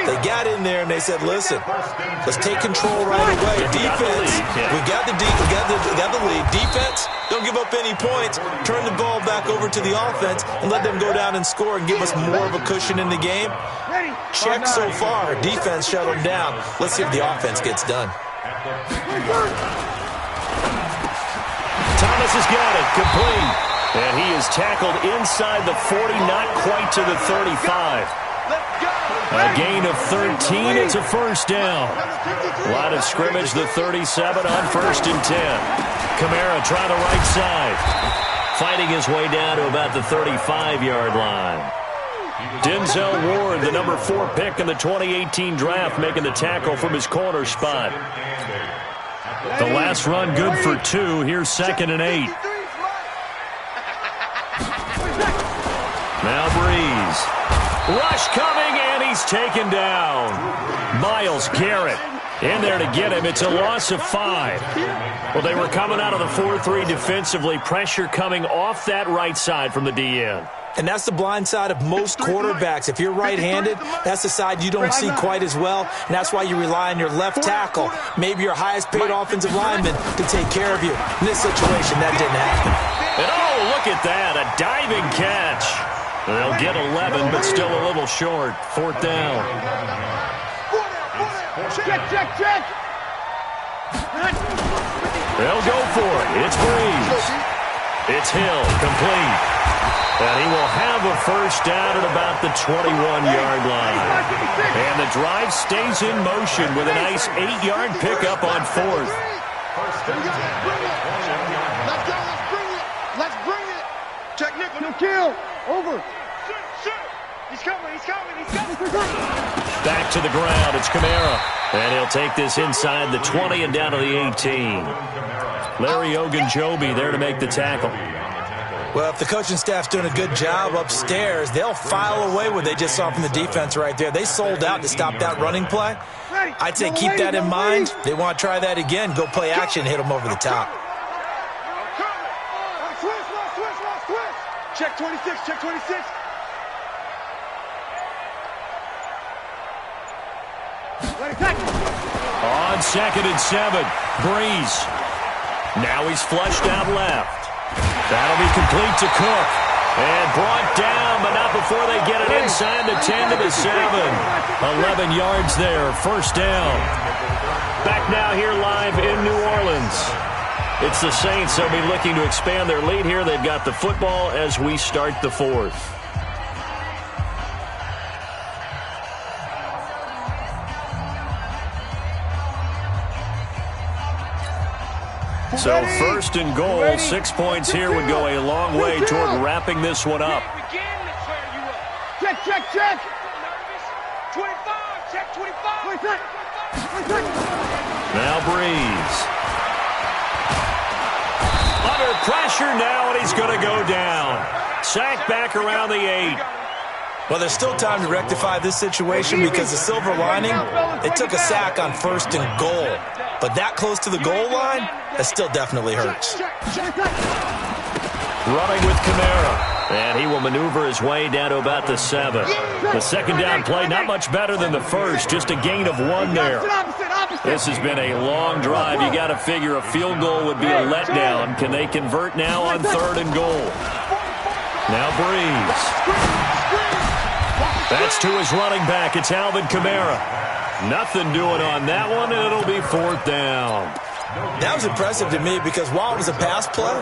They got in there and they said, listen, let's take control right away. Defense, we got the lead. Defense, don't give up any points. Turn the ball back over to the offense and let them go down and score and give us more of a cushion in the game. Check so far. Defense shut them down. Let's see if the offense gets done. Thomas has got it, complete. And he is tackled inside the 40, not quite to the 35. A gain of 13, it's a 1st down. Line of scrimmage, the 37 on 1st and 10. Kamara trying the right side. Fighting his way down to about the 35-yard line. Denzel Ward, the number 4 pick in the 2018 draft, making the tackle from his corner spot. The last run good for 2. Here's 2nd and 8. Now Breeze. Rush coming, and he's taken down. Myles Garrett in there to get him. It's a loss of 5. Well, they were coming out of the 4-3 defensively. Pressure coming off that right side from the DN. And that's the blind side of most quarterbacks. If you're right-handed, that's the side you don't see quite as well. And that's why you rely on your left tackle, maybe your highest-paid offensive lineman, to take care of you. In this situation, that didn't happen. And oh, look at that, a diving catch. They'll get 11, but still a little short. 4th down. Check. They'll go for it. It's Breeze. It's Hill, complete. And he will have a first down at about the 21-yard line. And the drive stays in motion with a nice 8-yard pickup on fourth. First and 10. Let's go. Let's bring it. Check Nick. No kill. Over. Shoot. He's coming. Back to the ground. It's Kamara. And he'll take this inside the 20 and down to the 18. Larry Ogunjobi there to make the tackle. Well, if the coaching staff's doing a good job upstairs, they'll file away what they just saw from the defense right there. They sold out to stop that running play. I'd say keep that in mind. They want to try that again. Go play action, hit them over the top. Check 26. On 2nd and 7, Breeze. Now he's flushed out left. That'll be complete to Cook. And brought down, but not before they get it inside the 10 to the 7. 11 yards there, first down. Back now here live in New Orleans. It's the Saints. They'll be looking to expand their lead here. They've got the football as we start the fourth. So first and goal, 6 points here would go a long way toward wrapping this one up. Check. 25. Check 25. Now Breeze. Under pressure now, and he's going to go down. Sacked back around the 8. Well, there's still time to rectify this situation because the silver lining, they took a sack on first and goal. But that close to the goal line, that still definitely hurts. Running with Kamara. And he will maneuver his way down to about the 7. The second down play, not much better than the first. Just a gain of 1 there. This has been a long drive. You got to figure a field goal would be a letdown. Can they convert now on 3rd and goal? Now Breeze. That's to his running back. It's Alvin Kamara. Nothing doing on that one, and it'll be 4th down. That was impressive to me because while it was a pass play,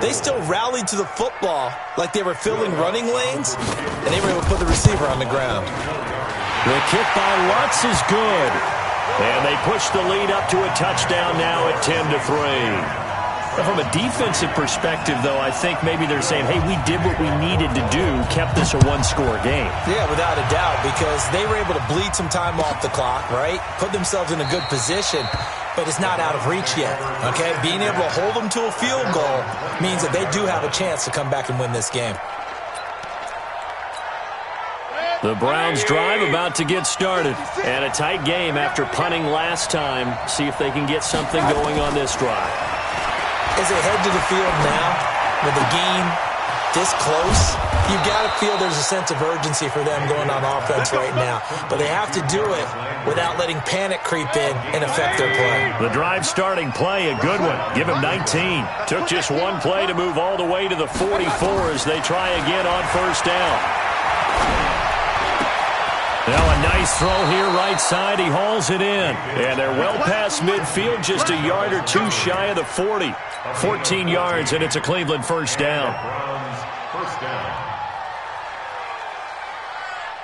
they still rallied to the football like they were filling running lanes, and they were able to put the receiver on the ground. The kick by Lutz is good. And they push the lead up to a touchdown now at 10-3. From a defensive perspective, though, I think maybe they're saying, hey, we did what we needed to do, kept this a one-score game. Yeah, without a doubt, because they were able to bleed some time off the clock, right? Put themselves in a good position, but it's not out of reach yet, okay? Being able to hold them to a field goal means that they do have a chance to come back and win this game. The Browns drive about to get started. And a tight game after punting last time. See if they can get something going on this drive. As they head to the field now, with the game this close, you've got to feel there's a sense of urgency for them going on offense right now. But they have to do it without letting panic creep in and affect their play. The drive starting play, a good one. Give him 19. Took just one play to move all the way to the 44 as they try again on first down. Now a nice throw here right side. He hauls it in. And they're well past midfield, just a yard or two shy of the 40. 14 yards, and it's a Cleveland first down.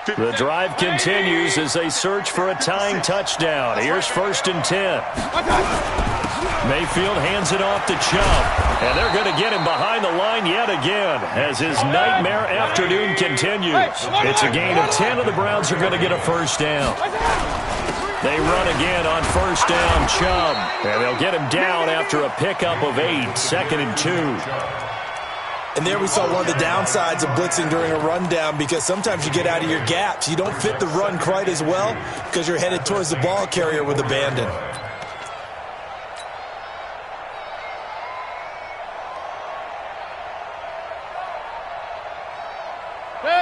The drive continues as they search for a tying touchdown. Here's 1st and 10. Mayfield hands it off to Chubb. And they're going to get him behind the line yet again as his nightmare afternoon continues. It's a gain of 10, and the Browns are going to get a first down. They run again on first down, Chubb. And they'll get him down after a pickup of 8, 2nd and 2. And there we saw one of the downsides of blitzing during a rundown because sometimes you get out of your gaps. You don't fit the run quite as well because you're headed towards the ball carrier with abandon.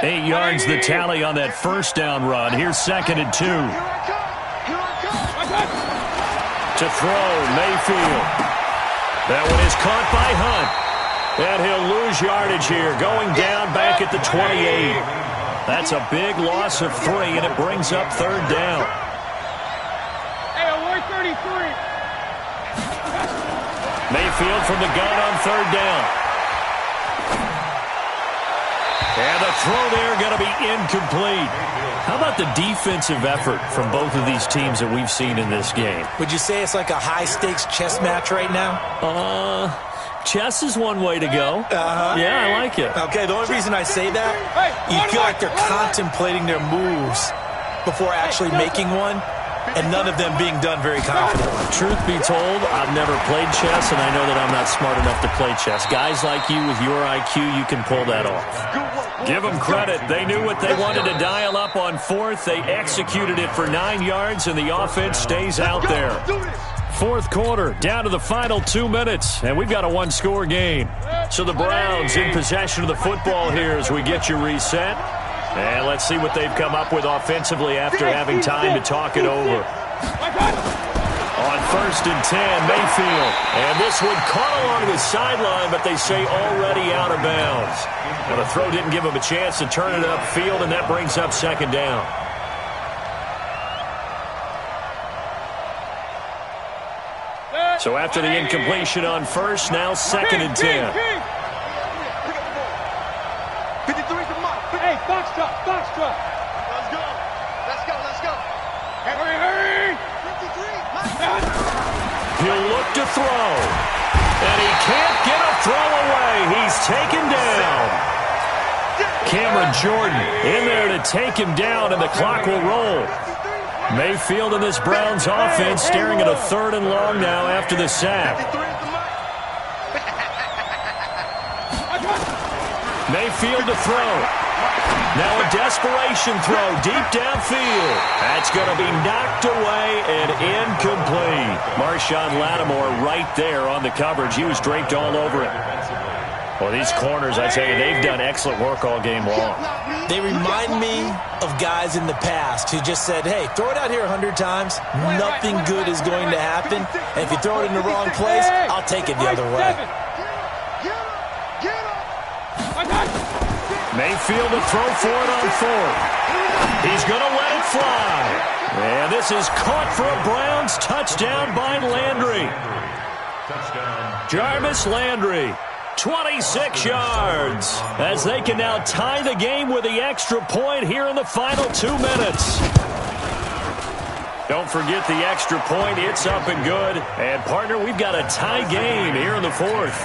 Eight yards the tally on that first down run. Here's 2nd and 2. To throw, Mayfield. That one is caught by Hunt. And he'll lose yardage here, going down back at the 28. That's a big loss of 3, and it brings up 3rd down. Hey, 133. Mayfield from the gun on 3rd down. And the throw there going to be incomplete. How about the defensive effort from both of these teams that we've seen in this game? Would you say it's like a high-stakes chess match right now? Chess is one way to go. Yeah, I like it. Okay, the only reason I say that, you feel like they're contemplating their moves before actually making one, and none of them being done very confidently. Truth be told, I've never played chess, and I know that I'm not smart enough to play chess. Guys like you with your IQ, you can pull that off. Give them credit. They knew what they wanted to dial up on fourth. They executed it for 9 yards, and the offense stays out there. Fourth quarter, down to the final 2 minutes, and we've got a one-score game. So the Browns in possession of the football here as we get you reset. And let's see what they've come up with offensively after having time to talk it over. On 1st and 10, Mayfield. And this one caught along the sideline, but they say already out of bounds. Now the throw didn't give him a chance to turn it upfield, and that brings up 2nd down. So after the incompletion on 1st, now 2nd and 10. 53's a mark. Hey, box truck. Let's go. Hurry. 53. He'll look to throw. And he can't get a throw away. He's taken down. Cameron Jordan in there to take him down, and the clock will roll. Mayfield and this Browns offense staring at a 3rd and long now after the sack. Mayfield to throw. Now a desperation throw deep downfield. That's going to be knocked away and incomplete. Marshawn Lattimore right there on the coverage. He was draped all over it. Well, these corners, I tell you, they've done excellent work all game long. They remind me of guys in the past who just said, hey, throw it out here 100 times. Nothing good is going to happen. And if you throw it in the wrong place, I'll take it the other way. Mayfield to throw for it on 4th. He's going to let it fly. And this is caught for a Browns touchdown by Landry. Jarvis Landry, 26 yards, as they can now tie the game with the extra point here in the final 2 minutes. Don't forget the extra point. It's up and good. And, partner, we've got a tie game here in the 4th.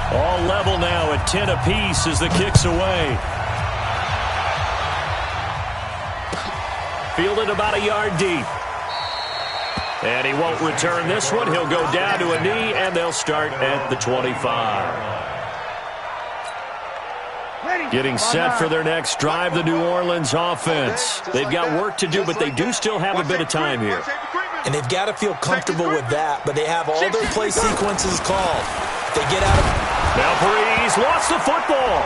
All level now at 10 apiece as the kick's away. Fielded about a yard deep. And he won't return this one. He'll go down to a knee, and they'll start at the 25. Getting set for their next drive, the New Orleans offense. They've got work to do, but they do still have a bit of time here. And they've got to feel comfortable with that, but they have all their play sequences called. They get out of... Now Breeze lost the football.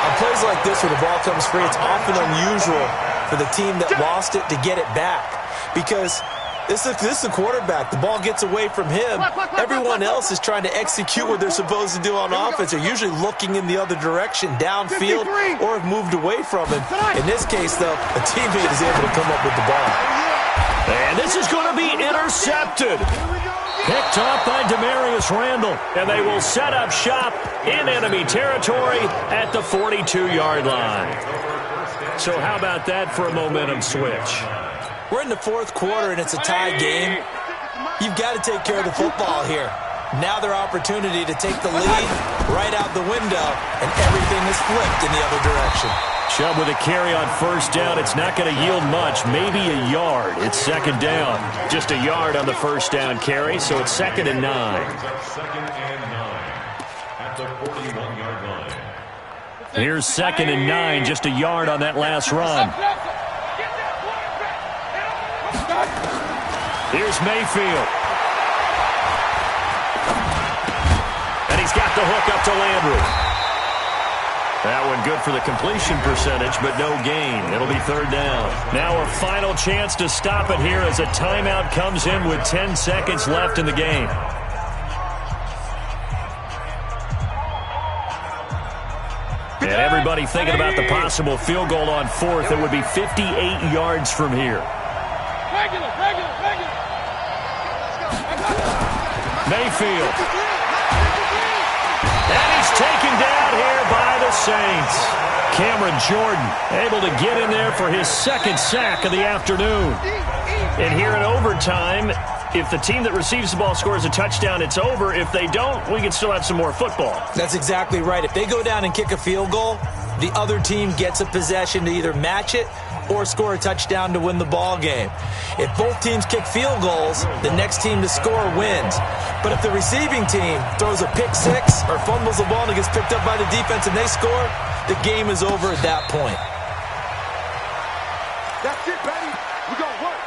On plays like this where the ball comes free, it's often unusual for the team that lost it to get it back. Because this is the quarterback. The ball gets away from him. Everyone else is trying to execute what they're supposed to do on offense. They're usually looking in the other direction, downfield, or have moved away from him. In this case, though, a teammate is able to come up with the ball. And this is going to be intercepted. Picked off by Demarius Randall. And they will set up shop in enemy territory at the 42-yard line. So how about that for a momentum switch? We're in the 4th quarter, and it's a tie game. You've got to take care of the football here. Now their opportunity to take the lead right out the window, and everything is flipped in the other direction. Chubb with a carry on 1st down. It's not going to yield much, maybe a yard. It's 2nd down. Just a yard on the 1st down carry, so it's 2nd and 9. 2nd and 9 at the 41-yard line. Here's 2nd and 9, just a yard on that last run. Here's Mayfield. And he's got the hook up to Landry. That one good for the completion percentage, but no gain. It'll be 3rd down. Now a final chance to stop it here as a timeout comes in with 10 seconds left in the game. And everybody thinking about the possible field goal on 4th. It would be 58 yards from here. Regular. Let's go. I got it. Mayfield. And he's taken down here by the Saints. Cameron Jordan able to get in there for his second sack of the afternoon. And here in overtime, if the team that receives the ball scores a touchdown, it's over. If they don't, we can still have some more football. That's exactly right. If they go down and kick a field goal, the other team gets a possession to either match it or score a touchdown to win the ball game. If both teams kick field goals, the next team to score wins. But if the receiving team throws a pick six or fumbles the ball and it gets picked up by the defense and they score, the game is over at that point. That's it, baby. We're going to work.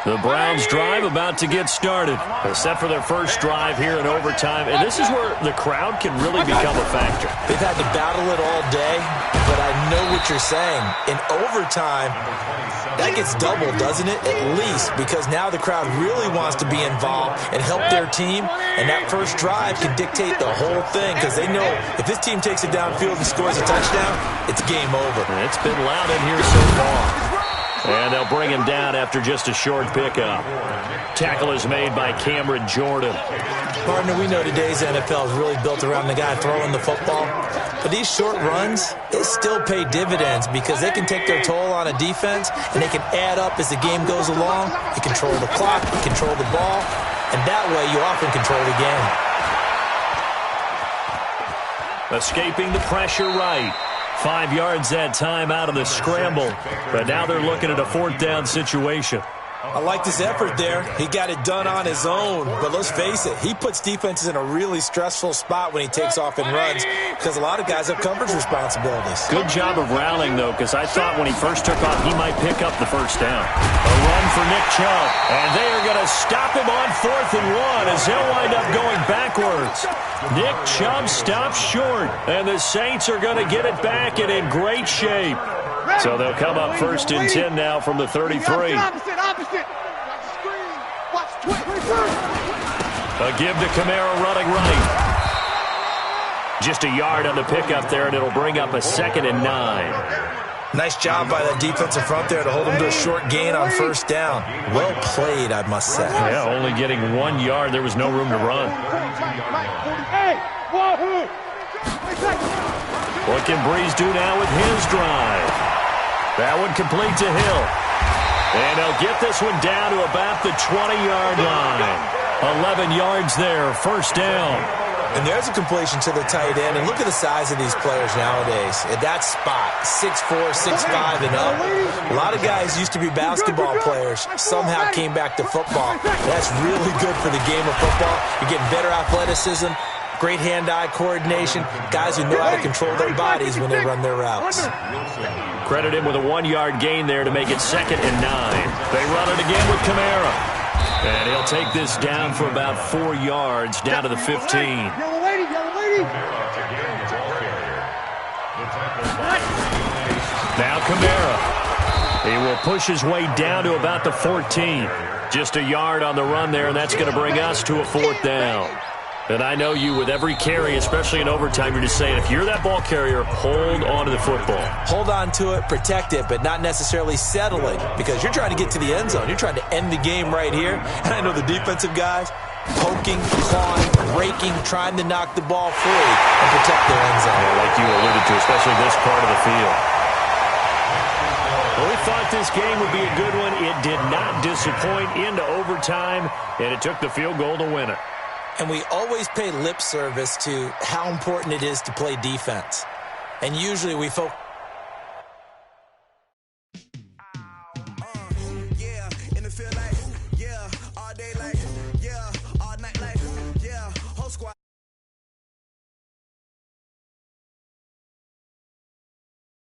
The Browns drive about to get started. They're set for their first drive here in overtime. And this is where the crowd can really become a factor. They've had to battle it all day, but I know what you're saying. In overtime, that gets doubled, doesn't it? At least, because now the crowd really wants to be involved and help their team. And that first drive can dictate the whole thing because they know if this team takes it downfield and scores a touchdown, it's game over. And it's been loud in here so far. And they'll bring him down after just a short pickup. Tackle is made by Cameron Jordan. Partner, we know today's NFL is really built around the guy throwing the football. But these short runs, they still pay dividends because they can take their toll on a defense and they can add up as the game goes along. You control the clock, you control the ball, and that way you often control the game. Escaping the pressure right. 5 yards that time out of the scramble. But now they're looking at a fourth down situation. I like this effort there. He got it done on his own. But let's face it, he puts defenses in a really stressful spot when he takes off and runs because a lot of guys have coverage responsibilities. Good job of rallying, though, because I thought when he first took off, he might pick up the first down. A run for Nick Chubb. And they are going to stop him on 4th and 1 as he'll wind up going backwards. Nick Chubb stops short, and the Saints are going to get it back and in great shape. So they'll come up 1st and 10 now from the 33. A give to Kamara running right. Just a yard on the pickup there, and it'll bring up a 2nd and 9. Nice job by that defensive front there to hold him to a short gain on 1st down. Well played, I must say. Yeah, only getting 1 yard. There was no room to run. What can Breeze do now with his drive? That one complete to Hill. And they'll get this one down to about the 20-yard line. 11 yards there, 1st down. And there's a completion to the tight end. And look at the size of these players nowadays. At that spot, 6'4", 6'5", and up. A lot of guys used to be basketball players. Somehow came back to football. That's really good for the game of football. You're getting better athleticism, great hand-eye coordination, guys who know how to control their bodies when they run their routes. Credit him with a 1-yard gain there to make it 2nd and 9. They run it again with Kamara. And he'll take this down for about 4 yards, down to the 15. Yellow lady, yellow lady. Now Kamara. He will push his way down to about the 14. Just a yard on the run there, and that's going to bring us to a 4th down. And I know you, with every carry, especially in overtime, you're just saying, if you're that ball carrier, hold on to the football. Hold on to it, protect it, but not necessarily settling because you're trying to get to the end zone. You're trying to end the game right here. And I know the defensive guys poking, clawing, raking, trying to knock the ball free and protect their end zone. Yeah, like you alluded to, especially this part of the field. Well, we thought this game would be a good one. It did not disappoint into overtime, and it took the field goal to win it. And we always pay lip service to how important it is to play defense. And usually we focus. Yeah, and it feel like, yeah.